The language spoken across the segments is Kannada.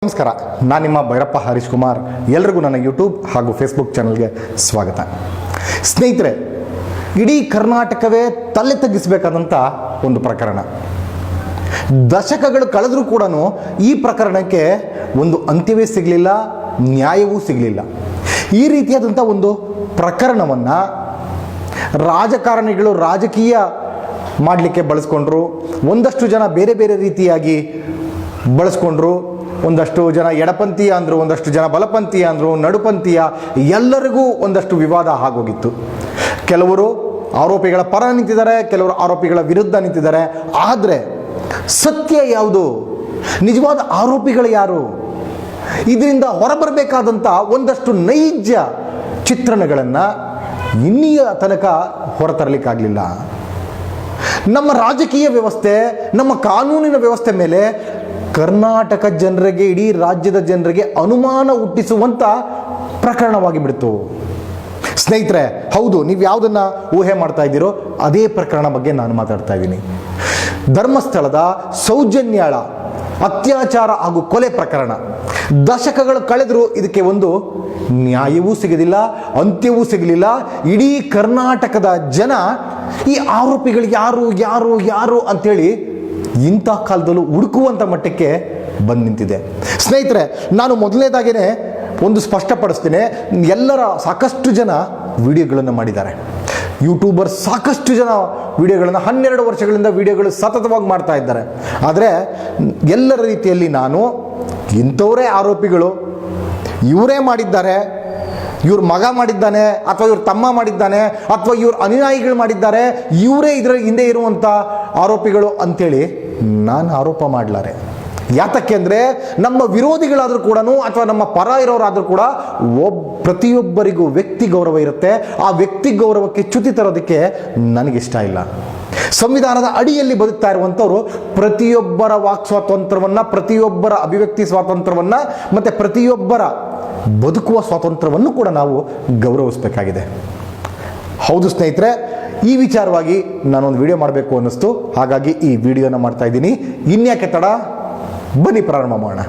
ನಮಸ್ಕಾರ, ನಾನು ನಿಮ್ಮ ಭೈರಪ್ಪ ಹರೀಶ್ ಕುಮಾರ್. ಎಲ್ರಿಗೂ ನನ್ನ ಯೂಟ್ಯೂಬ್ ಹಾಗೂ ಫೇಸ್ಬುಕ್ ಚಾನಲ್ಗೆ ಸ್ವಾಗತ. ಸ್ನೇಹಿತರೆ, ಇಡೀ ಕರ್ನಾಟಕವೇ ತಲೆ ತಗ್ಗಿಸಬೇಕಾದಂಥ ಒಂದು ಪ್ರಕರಣ. ದಶಕಗಳು ಕಳೆದರೂ ಕೂಡ ಈ ಪ್ರಕರಣಕ್ಕೆ ಒಂದು ಅಂತ್ಯವೇ ಸಿಗಲಿಲ್ಲ, ನ್ಯಾಯವೂ ಸಿಗಲಿಲ್ಲ. ಈ ರೀತಿಯಾದಂಥ ಒಂದು ಪ್ರಕರಣವನ್ನು ರಾಜಕಾರಣಿಗಳು ರಾಜಕೀಯ ಮಾಡಲಿಕ್ಕೆ ಬಳಸ್ಕೊಂಡ್ರು. ಒಂದಷ್ಟು ಜನ ಬೇರೆ ಬೇರೆ ರೀತಿಯಾಗಿ ಬಳಸ್ಕೊಂಡ್ರು. ಒಂದಷ್ಟು ಜನ ಎಡಪಂಥೀಯ ಅಂದರು, ಒಂದಷ್ಟು ಜನ ಬಲಪಂಥೀಯ ಅಂದರು, ನಡುಪಂಥೀಯ, ಎಲ್ಲರಿಗೂ ಒಂದಷ್ಟು ವಿವಾದ ಆಗೋಗಿತ್ತು. ಕೆಲವರು ಆರೋಪಿಗಳ ಪರ ನಿಂತಿದ್ದಾರೆ, ಕೆಲವರು ಆರೋಪಿಗಳ ವಿರುದ್ಧ ನಿಂತಿದ್ದಾರೆ. ಆದರೆ ಸತ್ಯ ಯಾವುದು? ನಿಜವಾದ ಆರೋಪಿಗಳು ಯಾರು? ಇದರಿಂದ ಹೊರಬರಬೇಕಾದಂಥ ಒಂದಷ್ಟು ನೈಜ ಚಿತ್ರಣಗಳನ್ನು ಇನ್ನಿಯ ತನಕ ಹೊರತರಲಿಕ್ಕಾಗಲಿಲ್ಲ. ನಮ್ಮ ರಾಜಕೀಯ ವ್ಯವಸ್ಥೆ, ನಮ್ಮ ಕಾನೂನಿನ ವ್ಯವಸ್ಥೆ ಮೇಲೆ ಕರ್ನಾಟಕ ಜನರಿಗೆ, ಇಡೀ ರಾಜ್ಯದ ಜನರಿಗೆ ಅನುಮಾನ ಹುಟ್ಟಿಸುವಂಥ ಪ್ರಕರಣವಾಗಿ ಬಿಡ್ತು. ಸ್ನೇಹಿತರೆ, ಹೌದು, ನೀವು ಯಾವುದನ್ನು ಊಹೆ ಮಾಡ್ತಾ ಇದ್ದೀರೋ ಅದೇ ಪ್ರಕರಣ ಬಗ್ಗೆ ನಾನು ಮಾತಾಡ್ತಾ ಇದ್ದೀನಿ. ಧರ್ಮಸ್ಥಳದ ಸೌಜನ್ಯಾಳ ಅತ್ಯಾಚಾರ ಹಾಗೂ ಕೊಲೆ ಪ್ರಕರಣ. ದಶಕಗಳು ಕಳೆದರೂ ಇದಕ್ಕೆ ಒಂದು ನ್ಯಾಯವೂ ಸಿಗಲಿಲ್ಲ, ಅಂತ್ಯವೂ ಸಿಗಲಿಲ್ಲ. ಇಡೀ ಕರ್ನಾಟಕದ ಜನ ಈ ಆರೋಪಿಗಳು ಯಾರು ಯಾರು ಯಾರು ಅಂಥೇಳಿ ಇಂಥ ಕಾಲದಲ್ಲೂ ಹುಡುಕುವಂಥ ಮಟ್ಟಕ್ಕೆ ಬಂದು ನಿಂತಿದೆ. ಸ್ನೇಹಿತರೆ, ನಾನು ಮೊದಲನೇದಾಗೇ ಒಂದು ಸ್ಪಷ್ಟಪಡಿಸ್ತೇನೆ. ಸಾಕಷ್ಟು ಜನ ವಿಡಿಯೋಗಳನ್ನು ಮಾಡಿದ್ದಾರೆ. ಯೂಟ್ಯೂಬರ್ಸ್ ಸಾಕಷ್ಟು ಜನ ವಿಡಿಯೋಗಳನ್ನು 12 ವರ್ಷಗಳಿಂದ ವಿಡಿಯೋಗಳು ಸತತವಾಗಿ ಮಾಡ್ತಾ ಇದ್ದಾರೆ. ಆದರೆ ಎಲ್ಲರ ರೀತಿಯಲ್ಲಿ ನಾನು ಇಂಥವರೇ ಆರೋಪಿಗಳು, ಇವರೇ ಮಾಡಿದ್ದಾರೆ, ಇವ್ರ ಮಗ ಮಾಡಿದ್ದಾನೆ, ಅಥವಾ ಇವ್ರ ತಮ್ಮ ಮಾಡಿದ್ದಾನೆ, ಅಥವಾ ಇವ್ರ ಅನುಯಾಯಿಗಳು ಮಾಡಿದ್ದಾರೆ, ಇವರೇ ಇದರ ಹಿಂದೆ ಇರುವಂಥ ಆರೋಪಿಗಳು ಅಂಥೇಳಿ ನಾನು ಆರೋಪ ಮಾಡಲಾರೆ. ಯಾತಕ್ಕೆ ಅಂದರೆ ನಮ್ಮ ವಿರೋಧಿಗಳಾದರೂ ಕೂಡ ಅಥವಾ ನಮ್ಮ ಪರ ಇರೋರಾದರೂ ಕೂಡ ಪ್ರತಿಯೊಬ್ಬರಿಗೂ ವ್ಯಕ್ತಿ ಗೌರವ ಇರುತ್ತೆ. ಆ ವ್ಯಕ್ತಿ ಗೌರವಕ್ಕೆ ಚ್ಯುತಿ ತರೋದಕ್ಕೆ ನನಗಿಷ್ಟ ಇಲ್ಲ. ಸಂವಿಧಾನದ ಅಡಿಯಲ್ಲಿ ಬದುಕ್ತಾ ಇರುವಂಥವ್ರು ಪ್ರತಿಯೊಬ್ಬರ ವಾಕ್ ಸ್ವಾತಂತ್ರ್ಯವನ್ನು, ಪ್ರತಿಯೊಬ್ಬರ ಅಭಿವ್ಯಕ್ತಿ ಸ್ವಾತಂತ್ರ್ಯವನ್ನು ಮತ್ತು ಪ್ರತಿಯೊಬ್ಬರ ಬದುಕುವ ಸ್ವಾತಂತ್ರ್ಯವನ್ನು ಕೂಡ ನಾವು ಗೌರವಿಸಬೇಕಾಗಿದೆ. ಹೌದು ಸ್ನೇಹಿತರೆ, ಈ ವಿಚಾರವಾಗಿ ನಾನೊಂದು ವಿಡಿಯೋ ಮಾಡಬೇಕು ಅನ್ನಿಸ್ತು. ಹಾಗಾಗಿ ಈ ವಿಡಿಯೋನ ಮಾಡ್ತಾ ಇದ್ದೀನಿ. ಇನ್ಯಾಕೆ ತಡ, ಬನ್ನಿ ಪ್ರಾರಂಭ ಮಾಡೋಣ.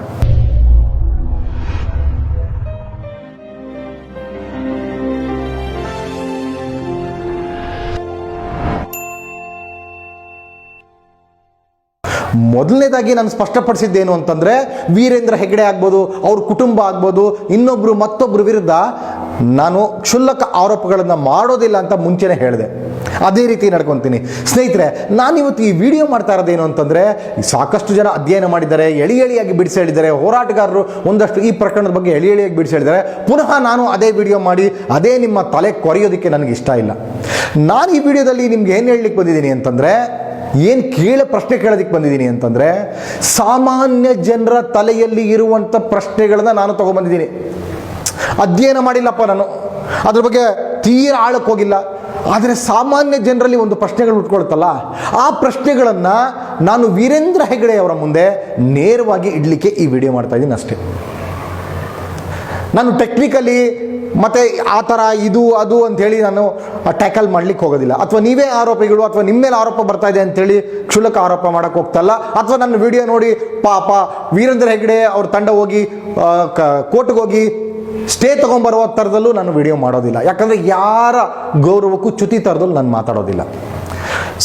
ಮೊದಲನೇದಾಗಿ ನಾನು ಸ್ಪಷ್ಟಪಡಿಸಿದ್ದೇನು ಅಂತಂದರೆ, ವೀರೇಂದ್ರ ಹೆಗ್ಗಡೆ ಆಗ್ಬೋದು, ಅವ್ರ ಕುಟುಂಬ ಆಗ್ಬೋದು, ಮತ್ತೊಬ್ಬರು ವಿರುದ್ಧ ನಾನು ಕ್ಷುಲ್ಲಕ ಆರೋಪಗಳನ್ನು ಮಾಡೋದಿಲ್ಲ ಅಂತ ಮುಂಚೆನೇ ಹೇಳಿದೆ. ಅದೇ ರೀತಿ ನಡ್ಕೊತೀನಿ. ಸ್ನೇಹಿತರೆ, ನಾನಿವತ್ತು ಈ ವಿಡಿಯೋ ಮಾಡ್ತಾ ಇರೋದೇನು ಅಂತಂದರೆ, ಸಾಕಷ್ಟು ಜನ ಅಧ್ಯಯನ ಮಾಡಿದ್ದಾರೆ, ಎಳಿಯಾಗಿ ಬಿಡಿಸಿ ಹೇಳಿದ್ದಾರೆ. ಹೋರಾಟಗಾರರು ಒಂದಷ್ಟು ಈ ಪ್ರಕರಣದ ಬಗ್ಗೆ ಎಳಿಯಾಗಿ ಬಿಡಿಸಿ ಹೇಳಿದ್ದಾರೆ. ಪುನಃ ನಾನು ಅದೇ ವಿಡಿಯೋ ಮಾಡಿ ಅದೇ ನಿಮ್ಮ ತಲೆ ಕೊರೆಯೋದಕ್ಕೆ ನನಗೆ ಇಷ್ಟ ಇಲ್ಲ. ನಾನು ಈ ವಿಡಿಯೋದಲ್ಲಿ ನಿಮ್ಗೆ ಏನು ಹೇಳಲಿಕ್ಕೆ ಬಂದಿದ್ದೀನಿ ಅಂತಂದರೆ, ಪ್ರಶ್ನೆ ಕೇಳೋದಕ್ಕೆ ಬಂದಿದ್ದೀನಿ ಅಂತಂದರೆ, ಸಾಮಾನ್ಯ ಜನರ ತಲೆಯಲ್ಲಿ ಇರುವಂಥ ಪ್ರಶ್ನೆಗಳನ್ನ ನಾನು ತಗೊಂಡ್ಬಂದಿದ್ದೀನಿ. ಅಧ್ಯಯನ ಮಾಡಿಲ್ಲಪ್ಪ, ನಾನು ಅದ್ರ ಬಗ್ಗೆ ತೀರಾ ಆಳಕ್ಕೆ ಹೋಗಿಲ್ಲ. ಆದರೆ ಸಾಮಾನ್ಯ ಜನರಲ್ಲಿ ಒಂದು ಪ್ರಶ್ನೆಗಳು ಉಟ್ಕೊಳ್ತಲ್ಲ, ಆ ಪ್ರಶ್ನೆಗಳನ್ನು ನಾನು ವೀರೇಂದ್ರ ಹೆಗ್ಗಡೆ ಅವರ ಮುಂದೆ ನೇರವಾಗಿ ಇಡಲಿಕ್ಕೆ ಈ ವಿಡಿಯೋ ಮಾಡ್ತಾ ಇದ್ದೀನಿ ಅಷ್ಟೇ. ನಾನು ಟೆಕ್ನಿಕಲಿ ಮತ್ತು ಆ ಥರ ಇದು ಅದು ಅಂಥೇಳಿ ನಾನು ಟ್ಯಾಕಲ್ ಮಾಡಲಿಕ್ಕೆ ಹೋಗೋದಿಲ್ಲ. ಅಥವಾ ನೀವೇ ಆರೋಪಿಗಳು, ಅಥವಾ ನಿಮ್ಮ ಮೇಲೆ ಆರೋಪ ಬರ್ತಾ ಇದೆ ಅಂಥೇಳಿ ಕ್ಷುಲ್ಲಕ ಆರೋಪ ಮಾಡೋಕ್ಕೆ ಹೋಗ್ತಲ್ಲ. ಅಥವಾ ನನ್ನ ವಿಡಿಯೋ ನೋಡಿ ಪಾಪ ವೀರೇಂದ್ರ ಹೆಗ್ಗಡೆ ಅವ್ರ ತಂಡ ಹೋಗಿ ಕೋರ್ಟ್ಗೆ ಹೋಗಿ ಸ್ಟೇ ತೊಗೊಂಬರುವ ಥರದಲ್ಲೂ ನಾನು ವಿಡಿಯೋ ಮಾಡೋದಿಲ್ಲ. ಯಾಕಂದರೆ ಯಾರ ಗೌರವಕ್ಕೂ ಚ್ಯುತಿ ಥರದಲ್ಲೂ ನಾನು ಮಾತಾಡೋದಿಲ್ಲ.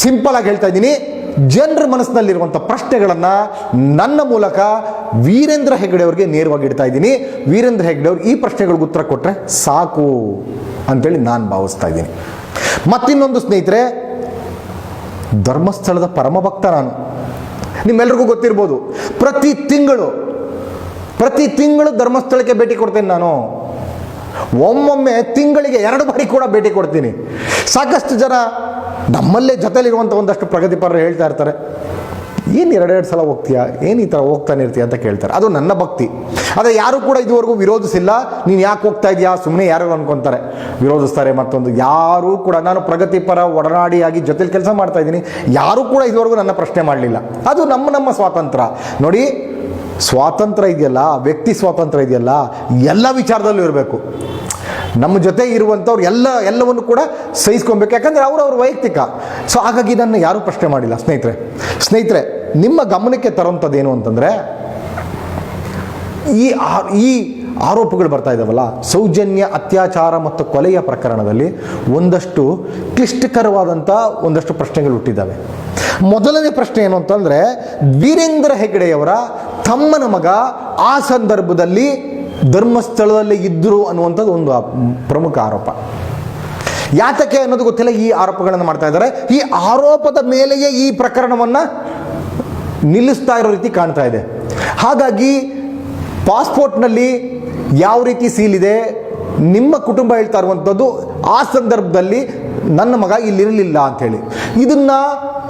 ಸಿಂಪಲ್ ಆಗಿ ಹೇಳ್ತಾ ಇದ್ದೀನಿ, ಜನರ ಮನಸ್ಸಿನಲ್ಲಿರುವಂಥ ಪ್ರಶ್ನೆಗಳನ್ನು ನನ್ನ ಮೂಲಕ ವೀರೇಂದ್ರ ಹೆಗ್ಗಡೆ ಅವ್ರಿಗೆ ನೇರವಾಗಿ ಇಡ್ತಾ ಇದ್ದೀನಿ. ವೀರೇಂದ್ರ ಹೆಗ್ಗಡೆ ಅವ್ರು ಈ ಪ್ರಶ್ನೆಗಳಿಗೆ ಉತ್ತರ ಕೊಟ್ಟರೆ ಸಾಕು ಅಂತೇಳಿ ನಾನು ಭಾವಿಸ್ತಾ ಇದ್ದೀನಿ. ಮತ್ತಿನ್ನೊಂದು ಸ್ನೇಹಿತರೆ, ಧರ್ಮಸ್ಥಳದ ಪರಮಭಕ್ತ ನಾನು. ನಿಮ್ಮೆಲ್ರಿಗೂ ಗೊತ್ತಿರ್ಬೋದು, ಪ್ರತಿ ತಿಂಗಳು ಧರ್ಮಸ್ಥಳಕ್ಕೆ ಭೇಟಿ ಕೊಡ್ತೇನೆ ನಾನು. ಒಮ್ಮೊಮ್ಮೆ ತಿಂಗಳಿಗೆ 2 ಬಾರಿ ಕೂಡ ಭೇಟಿ ಕೊಡ್ತೀನಿ. ಸಾಕಷ್ಟು ಜನ ನಮ್ಮಲ್ಲೇ ಜೊತೆಲಿರುವಂಥ ಒಂದಷ್ಟು ಪ್ರಗತಿಪರರು ಹೇಳ್ತಾ ಇರ್ತಾರೆ, ಏನು 2 ಸಲ ಹೋಗ್ತೀಯಾ, ಏನು ಈ ಥರ ಹೋಗ್ತಾನೆ ಇರ್ತೀಯ ಅಂತ ಕೇಳ್ತಾರೆ. ಅದು ನನ್ನ ಭಕ್ತಿ. ಆದರೆ ಯಾರೂ ಕೂಡ ಇದುವರೆಗೂ ವಿರೋಧಿಸಿಲ್ಲ. ನೀನು ಯಾಕೆ ಹೋಗ್ತಾ ಇದೆಯಾ, ಸುಮ್ಮನೆ ಯಾರು ಅನ್ಕೊತಾರೆ, ವಿರೋಧಿಸ್ತಾರೆ. ಮತ್ತೊಂದು ಯಾರೂ ಕೂಡ, ನಾನು ಪ್ರಗತಿಪರ ಒಡನಾಡಿಯಾಗಿ ಜೊತೆಲಿ ಕೆಲಸ ಮಾಡ್ತಾ ಇದ್ದೀನಿ, ಯಾರೂ ಕೂಡ ಇದುವರೆಗೂ ನನ್ನ ಪ್ರಶ್ನೆ ಮಾಡಲಿಲ್ಲ. ಅದು ನಮ್ಮ ಸ್ವಾತಂತ್ರ್ಯ. ನೋಡಿ, ಸ್ವಾತಂತ್ರ್ಯ ಇದೆಯಲ್ಲ, ವ್ಯಕ್ತಿ ಸ್ವಾತಂತ್ರ್ಯ ಇದೆಯಲ್ಲ, ಎಲ್ಲ ವಿಚಾರದಲ್ಲೂ ಇರಬೇಕು. ನಮ್ಮ ಜೊತೆ ಇರುವಂಥವ್ರು ಎಲ್ಲವನ್ನು ಕೂಡ ಸಹಿಸ್ಕೊಬೇಕು. ಯಾಕಂದರೆ ಅವ್ರವ್ರ ವೈಯಕ್ತಿಕ. ಸೊ ಹಾಗಾಗಿ ನನ್ನ ಯಾರೂ ಪ್ರಶ್ನೆ ಮಾಡಿಲ್ಲ. ಸ್ನೇಹಿತರೆ, ನಿಮ್ಮ ಗಮನಕ್ಕೆ ತರುವಂಥದ್ದು ಏನು ಅಂತಂದರೆ, ಈ ಆರೋಪಗಳು ಬರ್ತಾ ಇದ್ದಾವಲ್ಲ, ಸೌಜನ್ಯ ಅತ್ಯಾಚಾರ ಮತ್ತು ಕೊಲೆಯ ಪ್ರಕರಣದಲ್ಲಿ ಒಂದಷ್ಟು ಕ್ಲಿಷ್ಟಕರವಾದಂಥ ಒಂದಷ್ಟು ಪ್ರಶ್ನೆಗಳು ಹುಟ್ಟಿದ್ದಾವೆ. ಮೊದಲನೇ ಪ್ರಶ್ನೆ ಏನು ಅಂತಂದರೆ, ವೀರೇಂದ್ರ ಹೆಗ್ಗಡೆಯವರ ತಮ್ಮನ ಮಗ ಆ ಸಂದರ್ಭದಲ್ಲಿ ಧರ್ಮಸ್ಥಳದಲ್ಲಿ ಇದ್ದರು ಅನ್ನುವಂಥದ್ದು ಒಂದು ಪ್ರಮುಖ ಆರೋಪ. ಯಾತಕ್ಕೆ ಅನ್ನೋದು ಗೊತ್ತಿಲ್ಲ, ಈ ಆರೋಪಗಳನ್ನು ಮಾಡ್ತಾ ಇದ್ದಾರೆ. ಈ ಆರೋಪದ ಮೇಲೆಯೇ ಈ ಪ್ರಕರಣವನ್ನು ನಿಲ್ಲಿಸ್ತಾ ಇರೋ ರೀತಿ ಕಾಣ್ತಾ ಇದೆ. ಹಾಗಾಗಿ ಪಾಸ್ಪೋರ್ಟ್ನಲ್ಲಿ ಯಾವ ರೀತಿ ಸೀಲ್ ಇದೆ, ನಿಮ್ಮ ಕುಟುಂಬ ಹೇಳ್ತಾ ಇರುವಂಥದ್ದು ಆ ಸಂದರ್ಭದಲ್ಲಿ ನನ್ನ ಮಗ ಇಲ್ಲಿರಲಿಲ್ಲ ಅಂಥೇಳಿ, ಇದನ್ನು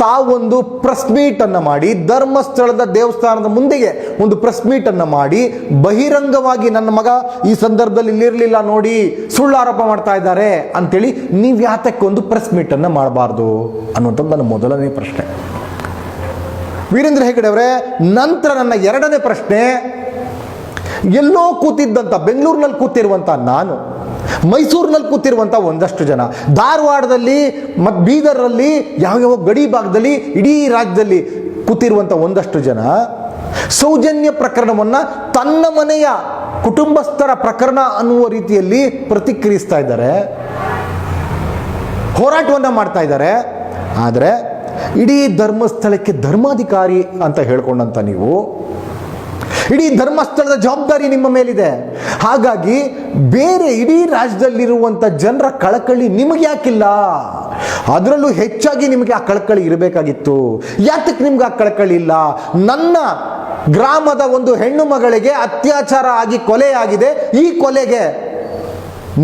ತಾವೊಂದು ಪ್ರೆಸ್ ಮೀಟನ್ನು ಮಾಡಿ, ಧರ್ಮಸ್ಥಳದ ದೇವಸ್ಥಾನದ ಮುಂದೆಗೆ ಒಂದು ಪ್ರೆಸ್ ಮೀಟನ್ನು ಮಾಡಿ ಬಹಿರಂಗವಾಗಿ ನನ್ನ ಮಗ ಈ ಸಂದರ್ಭದಲ್ಲಿ ಇಲ್ಲಿರಲಿಲ್ಲ ನೋಡಿ, ಸುಳ್ಳು ಆರೋಪ ಮಾಡ್ತಾ ಇದ್ದಾರೆ ಅಂಥೇಳಿ ನೀವು ಯಾತಕ್ಕೆ ಒಂದು ಪ್ರೆಸ್ ಮೀಟನ್ನು ಮಾಡಬಾರ್ದು ಅನ್ನುವಂಥದ್ದು ನನ್ನ ಮೊದಲನೇ ಪ್ರಶ್ನೆ. ವೀರೇಂದ್ರ ಹೆಗ್ಗಡೆ ಅವರೇ, ನಂತರ ನನ್ನ ಎರಡನೇ ಪ್ರಶ್ನೆ, ಎಲ್ಲೋ ಕೂತಿದ್ದಂಥ, ಬೆಂಗಳೂರಿನಲ್ಲಿ ಕೂತಿರುವಂಥ ನಾನು, ಮೈಸೂರಿನಲ್ಲಿ ಕೂತಿರುವಂಥ ಒಂದಷ್ಟು ಜನ, ಧಾರವಾಡದಲ್ಲಿ ಮತ್ತು ಬೀದರಲ್ಲಿ, ಯಾವ್ಯಾವ ಗಡಿ ಭಾಗದಲ್ಲಿ, ಇಡೀ ರಾಜ್ಯದಲ್ಲಿ ಕೂತಿರುವಂಥ ಒಂದಷ್ಟು ಜನ ಸೌಜನ್ಯ ಪ್ರಕರಣವನ್ನು ತನ್ನ ಮನೆಯ ಕುಟುಂಬಸ್ಥರ ಪ್ರಕರಣ ಅನ್ನುವ ರೀತಿಯಲ್ಲಿ ಪ್ರತಿಕ್ರಿಯಿಸ್ತಾ ಇದ್ದಾರೆ, ಹೋರಾಟವನ್ನು ಮಾಡ್ತಾ ಇದ್ದಾರೆ. ಆದರೆ ಇಡೀ ಧರ್ಮಸ್ಥಳಕ್ಕೆ ಧರ್ಮಾಧಿಕಾರಿ ಅಂತ ಹೇಳ್ಕೊಂಡಂತ ನೀವು, ಇಡೀ ಧರ್ಮಸ್ಥಳದ ಜವಾಬ್ದಾರಿ ನಿಮ್ಮ ಮೇಲಿದೆ. ಹಾಗಾಗಿ ಬೇರೆ ಇಡೀ ರಾಜ್ಯದಲ್ಲಿರುವಂಥ ಜನರ ಕಳಕಳಿ ನಿಮಗೆ ಯಾಕಿಲ್ಲ? ಅದರಲ್ಲೂ ಹೆಚ್ಚಾಗಿ ನಿಮಗೆ ಆ ಕಳಕಳಿ ಇರಬೇಕಾಗಿತ್ತು. ಯಾತಕ್ಕೆ ನಿಮ್ಗೆ ಆ ಕಳಕಳಿ ಇಲ್ಲ? ನನ್ನ ಗ್ರಾಮದ ಒಂದು ಹೆಣ್ಣು ಮಗಳಿಗೆ ಅತ್ಯಾಚಾರ ಆಗಿ ಕೊಲೆಯಾಗಿದೆ, ಈ ಕೊಲೆಗೆ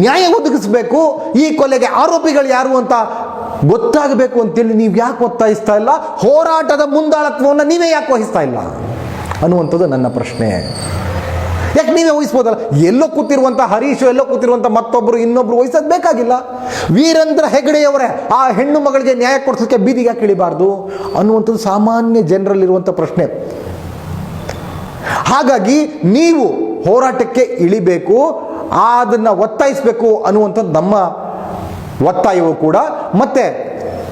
ನ್ಯಾಯ ಒದಗಿಸಬೇಕು, ಈ ಕೊಲೆಗೆ ಆರೋಪಿಗಳು ಯಾರು ಅಂತ ಗೊತ್ತಾಗಬೇಕು ಅಂತೇಳಿ ನೀವು ಯಾಕೆ ಒತ್ತಾಯಿಸ್ತಾ ಇಲ್ಲ? ಹೋರಾಟದ ಮುಂದಾಳತ್ವವನ್ನು ನೀವೇ ಯಾಕೆ ವಹಿಸ್ತಾ ಇಲ್ಲ ಅನ್ನುವಂಥದ್ದು ನನ್ನ ಪ್ರಶ್ನೆ. ಯಾಕೆ ನೀವೇ ವಹಿಸ್ಬೋದಲ್ಲ? ಎಲ್ಲೋ ಕೂತಿರುವಂಥ ಹರೀಶ್, ಎಲ್ಲೋ ಕೂತಿರುವಂಥ ಮತ್ತೊಬ್ಬರು ಇನ್ನೊಬ್ರು ವಹಿಸೋದು ಬೇಕಾಗಿಲ್ಲ. ವೀರೇಂದ್ರ ಹೆಗ್ಗಡೆಯವರೇ ಆ ಹೆಣ್ಣು ಮಗಳಿಗೆ ನ್ಯಾಯ ಕೊಡಿಸೋಕ್ಕೆ ಬೀದಿಗೆ ಯಾಕೆ ಇಳಿಬಾರ್ದು ಅನ್ನುವಂಥದ್ದು ಸಾಮಾನ್ಯ ಜನರಲ್ಲಿರುವಂಥ ಪ್ರಶ್ನೆ. ಹಾಗಾಗಿ ನೀವು ಹೋರಾಟಕ್ಕೆ ಇಳಿಬೇಕು, ಅದನ್ನು ಒತ್ತಾಯಿಸಬೇಕು ಅನ್ನುವಂಥದ್ದು ನಮ್ಮ ಒತ್ತಾಯವೂ ಕೂಡ. ಮತ್ತೆ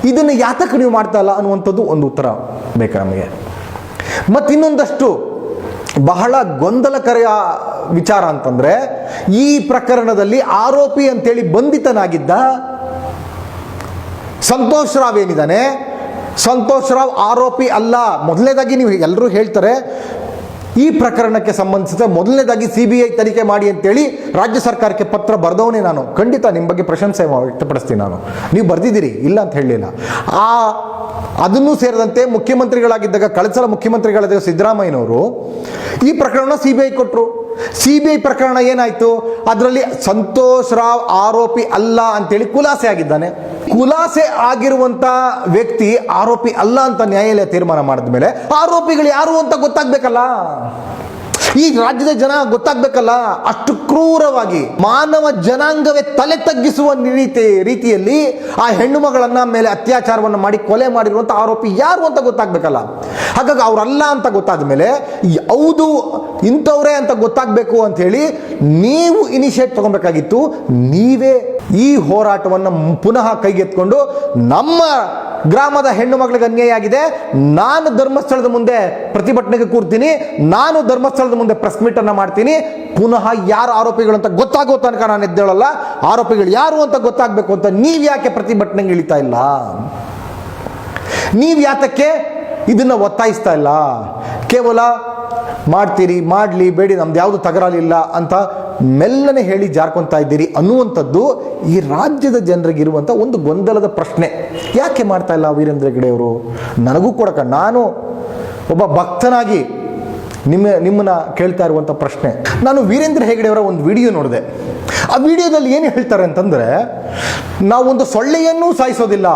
ಇದನ್ನು ಯಾತಕ್ಕೆ ನೀವು ಮಾಡ್ತಾ ಇಲ್ಲ ಅನ್ನುವಂಥದ್ದು ಒಂದು ಉತ್ತರ ಬೇಕು ನಮಗೆ. ಮತ್ತಿನ್ನೊಂದಷ್ಟು ಬಹಳ ಗೊಂದಲಕರ ವಿಚಾರ ಅಂತಂದ್ರೆ, ಈ ಪ್ರಕರಣದಲ್ಲಿ ಆರೋಪಿ ಅಂತೇಳಿ ಬಂಧಿತನಾಗಿದ್ದ ಸಂತೋಷ್ ರಾವ್ ಏನಿದ್ದಾನೆ, ಸಂತೋಷ್ ರಾವ್ ಆರೋಪಿ ಅಲ್ಲ. ಮೊದಲನೇದಾಗಿ ನೀವು ಎಲ್ಲರೂ ಹೇಳ್ತಾರೆ, ಈ ಪ್ರಕರಣಕ್ಕೆ ಸಂಬಂಧಿಸಿದ ಮೊದಲನೇದಾಗಿ CBI ತನಿಖೆ ಮಾಡಿ ಅಂತೇಳಿ ರಾಜ್ಯ ಸರ್ಕಾರಕ್ಕೆ ಪತ್ರ ಬರೆದವನೇ ನಾನು. ಖಂಡಿತ ನಿಮ್ಮ ಬಗ್ಗೆ ಪ್ರಶಂಸೆ ವ್ಯಕ್ತಪಡಿಸ್ತೀನಿ ನಾನು, ನೀವು ಬರೆದಿದ್ದೀರಿ, ಇಲ್ಲ ಅಂತ ಹೇಳಲಿಲ್ಲ. ಅದನ್ನೂ ಸೇರಿದಂತೆ ಮುಖ್ಯಮಂತ್ರಿಗಳಾಗಿದ್ದಾಗ, ಕಳೆದ ಸಲ ಮುಖ್ಯಮಂತ್ರಿಗಳಾದಾಗ ಸಿದ್ದರಾಮಯ್ಯನವರು ಈ ಪ್ರಕರಣ CBI ಕೊಟ್ಟರು. CBI ಪ್ರಕರಣ ಏನಾಯಿತು? ಅದರಲ್ಲಿ ಸಂತೋಷ್ ರಾವ್ ಆರೋಪಿ ಅಲ್ಲ ಅಂತೇಳಿ ಖುಲಾಸೆ ಆಗಿದ್ದಾನೆ. ಖುಲಾಸೆ ಆಗಿರುವಂಥ ವ್ಯಕ್ತಿ ಆರೋಪಿ ಅಲ್ಲ ಅಂತ ನ್ಯಾಯಾಲಯ ತೀರ್ಮಾನ ಮಾಡಿದ ಮೇಲೆ ಆರೋಪಿಗಳು ಯಾರು ಅಂತ ಗೊತ್ತಾಗಬೇಕಲ್ಲ, ಈ ರಾಜ್ಯದ ಜನ ಗೊತ್ತಾಗಬೇಕಲ್ಲ. ಅಷ್ಟು ಕ್ರೂರವಾಗಿ ಮಾನವ ಜನಾಂಗವೇ ತಲೆ ತಗ್ಗಿಸುವ ರೀತಿಯಲ್ಲಿ ಆ ಹೆಣ್ಣು ಮಗಳನ್ನ ಮೇಲೆ ಅತ್ಯಾಚಾರವನ್ನು ಮಾಡಿ ಕೊಲೆ ಮಾಡಿರುವಂಥ ಆರೋಪಿ ಯಾರು ಅಂತ ಗೊತ್ತಾಗಬೇಕಲ್ಲ. ಹಾಗಾಗಿ ಅವರಲ್ಲ ಅಂತ ಗೊತ್ತಾದ ಮೇಲೆ ಹೌದು ಇಂಥವ್ರೇ ಅಂತ ಗೊತ್ತಾಗಬೇಕು ಅಂತ ಹೇಳಿ ನೀವು ಇನಿಷಿಯೇಟ್ ತಗೊಬೇಕಾಗಿತ್ತು. ನೀವೇ ಈ ಹೋರಾಟವನ್ನು ಪುನಃ ಕೈಗೆತ್ಕೊಂಡು, ನಮ್ಮ ಗ್ರಾಮದ ಹೆಣ್ಣು ಮಗಳಿಗೆ ಅನ್ಯಾಯ ಆಗಿದೆ, ನಾನು ಧರ್ಮಸ್ಥಳದ ಮುಂದೆ ಪ್ರತಿಭಟನೆಗೆ ಕೂರ್ತೀನಿ, ನಾನು ಧರ್ಮಸ್ಥಳದ ಮುಂದೆ ಪ್ರೆಸ್ ಮೀಟ್ ಅನ್ನ ಮಾಡ್ತೀನಿ, ಪುನಃ ಯಾರು ಆರೋಪಿಗಳು ಅಂತ ಗೊತ್ತಾಗೋ ತನಕ ನಾನು ಎದ್ದೇಳಲ್ಲ, ಆರೋಪಿಗಳು ಯಾರು ಅಂತ ಗೊತ್ತಾಗಬೇಕು ಅಂತ ನೀವು ಯಾಕೆ ಪ್ರತಿಭಟನೆಗೆ ಇಳಿತಾ ಇಲ್ಲ? ನೀವು ಯಾತಕ್ಕೆ ಇದನ್ನ ಒತ್ತಾಯಿಸ್ತಾ ಇಲ್ಲ? ಕೇವಲ ಮಾಡ್ತೀರಿ, ಮಾಡಲಿ, ಬೇಡಿ, ನಮ್ದು ಯಾವುದು ತಗರಾಲಿಲ್ಲ ಅಂತ ಮೆಲ್ಲನೆ ಹೇಳಿ ಜಾರ್ಕೊತಾ ಇದ್ದೀರಿ ಅನ್ನುವಂಥದ್ದು ಈ ರಾಜ್ಯದ ಜನರಿಗಿರುವಂಥ ಒಂದು ಗೊಂದಲದ ಪ್ರಶ್ನೆ. ಯಾಕೆ ಮಾಡ್ತಾ ಇಲ್ಲ ವೀರೇಂದ್ರ ಹೆಗ್ಗಡೆಯವರು? ನನಗೂ ಕೂಡ ನಾನು ಒಬ್ಬ ಭಕ್ತನಾಗಿ ನಿಮ್ಮನ್ನ ಕೇಳ್ತಾ ಇರುವಂಥ ಪ್ರಶ್ನೆ. ನಾನು ವೀರೇಂದ್ರ ಹೆಗ್ಗಡೆಯವರ ಒಂದು ವಿಡಿಯೋ ನೋಡಿದೆ. ಆ ವಿಡಿಯೋದಲ್ಲಿ ಏನು ಹೇಳ್ತಾರೆ ಅಂತಂದರೆ, ನಾವೊಂದು ಸೊಳ್ಳೆಯನ್ನೂ ಸಾಯಿಸೋದಿಲ್ಲ,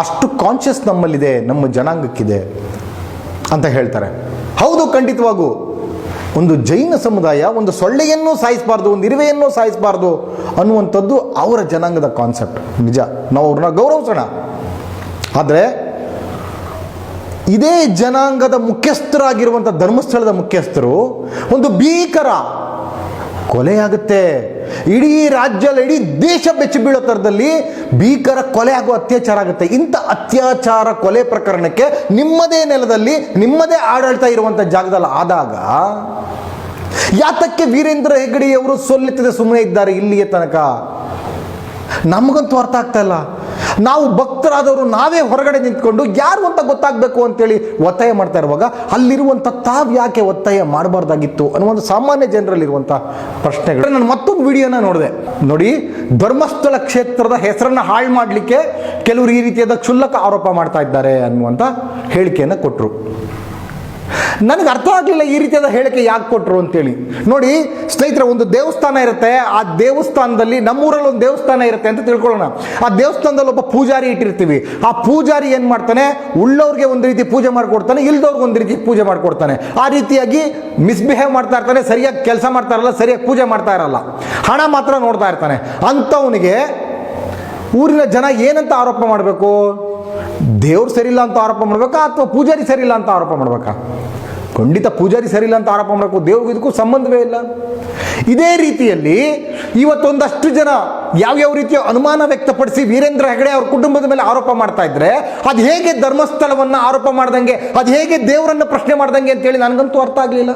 ಅಷ್ಟು ಕಾನ್ಷಿಯಸ್ ನಮ್ಮಲ್ಲಿದೆ, ನಮ್ಮ ಜನಾಂಗಕ್ಕಿದೆ ಅಂತ ಹೇಳ್ತಾರೆ. ಹೌದು, ಖಂಡಿತವಾಗೂ ಒಂದು ಜೈನ ಸಮುದಾಯ ಒಂದು ಸೊಳ್ಳೆಯನ್ನು ಸಾಯಿಸಬಾರ್ದು, ಒಂದು ಇರುವೆಯನ್ನು ಸಾಯಿಸಬಾರ್ದು ಅನ್ನುವಂಥದ್ದು ಅವರ ಜನಾಂಗದ ಕಾನ್ಸೆಪ್ಟ್. ನಿಜ, ನಾವು ಅವ್ರನ್ನ ಗೌರವಿಸೋಣ. ಆದರೆ ಇದೇ ಜನಾಂಗದ ಮುಖ್ಯಸ್ಥರಾಗಿರುವಂಥ ಧರ್ಮಸ್ಥಳದ ಮುಖ್ಯಸ್ಥರು ಒಂದು ಭೀಕರ ಕೊಲೆಯಾಗುತ್ತೆ, ಇಡೀ ರಾಜ್ಯದಲ್ಲಿ, ಇಡೀ ದೇಶ ಬೆಚ್ಚಿ ಬೀಳೋ ಥರದಲ್ಲಿ ಭೀಕರ ಕೊಲೆ ಆಗುವ ಅತ್ಯಾಚಾರ ಆಗುತ್ತೆ. ಇಂಥ ಅತ್ಯಾಚಾರ ಕೊಲೆ ಪ್ರಕರಣಕ್ಕೆ ನಿಮ್ಮದೇ ನೆಲದಲ್ಲಿ, ನಿಮ್ಮದೇ ಆಡಳಿತ ಇರುವಂಥ ಜಾಗದಲ್ಲಿ ಆದಾಗ ಯಾತಕ್ಕೆ ವೀರೇಂದ್ರ ಹೆಗ್ಗಡೆಯವರು ಸೋಲೆತ್ತದೆ ಸುಮ್ಮನೆ ಇದ್ದಾರೆ ಇಲ್ಲಿಯ ತನಕ? ನಮಗಂತೂ ಅರ್ಥ ಆಗ್ತಾ ಇಲ್ಲ. ನಾವು ಭಕ್ತರಾದವರು ನಾವೇ ಹೊರಗಡೆ ನಿಂತ್ಕೊಂಡು ಯಾರು ಅಂತ ಗೊತ್ತಾಗಬೇಕು ಅಂತೇಳಿ ಒತ್ತಾಯ ಮಾಡ್ತಾ ಇರುವಾಗ ಅಲ್ಲಿರುವಂಥ ತಾವು ಯಾಕೆ ಒತ್ತಾಯ ಮಾಡಬಾರ್ದಾಗಿತ್ತು ಅನ್ನೋ ಒಂದು ಸಾಮಾನ್ಯ ಜನರಲ್ಲಿರುವಂಥ ಪ್ರಶ್ನೆಗಳು. ನಾನು ಮತ್ತೊಂದು ವಿಡಿಯೋನ ನೋಡಿದೆ ನೋಡಿ. ಧರ್ಮಸ್ಥಳ ಕ್ಷೇತ್ರದ ಹೆಸರನ್ನು ಹಾಳು ಮಾಡಲಿಕ್ಕೆ ಕೆಲವರು ಈ ರೀತಿಯಾದ ಕ್ಷುಲ್ಲಕ ಆರೋಪ ಮಾಡ್ತಾ ಇದ್ದಾರೆ ಅನ್ನುವಂಥ ಹೇಳಿಕೆಯನ್ನು ಕೊಟ್ಟರು. ನನಗೆ ಅರ್ಥ ಆಗಲಿಲ್ಲ ಈ ರೀತಿಯಾದ ಹೇಳಿಕೆ ಯಾಕೆ ಕೊಟ್ಟರು ಅಂತೇಳಿ. ನೋಡಿ ಸ್ನೇಹಿತರೆ, ಒಂದು ದೇವಸ್ಥಾನ ಇರುತ್ತೆ. ಆ ದೇವಸ್ಥಾನದಲ್ಲಿ, ನಮ್ಮೂರಲ್ಲಿ ಒಂದು ದೇವಸ್ಥಾನ ಇರುತ್ತೆ ಅಂತ ತಿಳ್ಕೊಳ್ಳೋಣ. ಆ ದೇವಸ್ಥಾನದಲ್ಲಿ ಒಬ್ಬ ಪೂಜಾರಿ ಇಟ್ಟಿರ್ತೀವಿ. ಆ ಪೂಜಾರಿ ಏನು ಮಾಡ್ತಾನೆ, ಉಳ್ಳವ್ರಿಗೆ ಒಂದು ರೀತಿ ಪೂಜೆ ಮಾಡಿಕೊಡ್ತಾನೆ, ಇಲ್ದವ್ರಿಗೆ ಒಂದು ರೀತಿ ಪೂಜೆ ಮಾಡಿಕೊಡ್ತಾನೆ. ಆ ರೀತಿಯಾಗಿ ಮಿಸ್ಬಿಹೇವ್ ಮಾಡ್ತಾ ಇರ್ತಾನೆ, ಸರಿಯಾಗಿ ಕೆಲಸ ಮಾಡ್ತಾ ಇರಲ್ಲ, ಸರಿಯಾಗಿ ಪೂಜೆ ಮಾಡ್ತಾ ಇರಲ್ಲ, ಹಣ ಮಾತ್ರ ನೋಡ್ತಾ ಇರ್ತಾನೆ. ಅಂಥವನಿಗೆ ಊರಿನ ಜನ ಏನಂತ ಆರೋಪ ಮಾಡಬೇಕು? ದೇವ್ರು ಸರಿಯಿಲ್ಲ ಅಂತ ಆರೋಪ ಮಾಡ್ಬೇಕಾ ಅಥವಾ ಪೂಜಾರಿ ಸರಿಯಿಲ್ಲ ಅಂತ ಆರೋಪ ಮಾಡ್ಬೇಕಾ? ಖಂಡಿತ ಪೂಜಾರಿ ಸರಿಯಿಲ್ಲ ಅಂತ ಆರೋಪ ಮಾಡಬೇಕು. ದೇವ್ರಿಗೆ ಇದಕ್ಕೂ ಸಂಬಂಧವೇ ಇಲ್ಲ. ಇದೇ ರೀತಿಯಲ್ಲಿ ಇವತ್ತೊಂದಷ್ಟು ಜನ ಯಾವ್ಯಾವ ರೀತಿಯ ಅನುಮಾನ ವ್ಯಕ್ತಪಡಿಸಿ ವೀರೇಂದ್ರ ಹೆಗಡೆ ಅವ್ರ ಕುಟುಂಬದ ಮೇಲೆ ಆರೋಪ ಮಾಡ್ತಾ ಇದ್ರೆ, ಅದು ಹೇಗೆ ಧರ್ಮಸ್ಥಳವನ್ನು ಆರೋಪ ಮಾಡ್ದಂಗೆ, ಅದು ಹೇಗೆ ದೇವರನ್ನು ಪ್ರಶ್ನೆ ಮಾಡ್ದಂಗೆ ಅಂತೇಳಿ ನನಗಂತೂ ಅರ್ಥ ಆಗಲಿಲ್ಲ.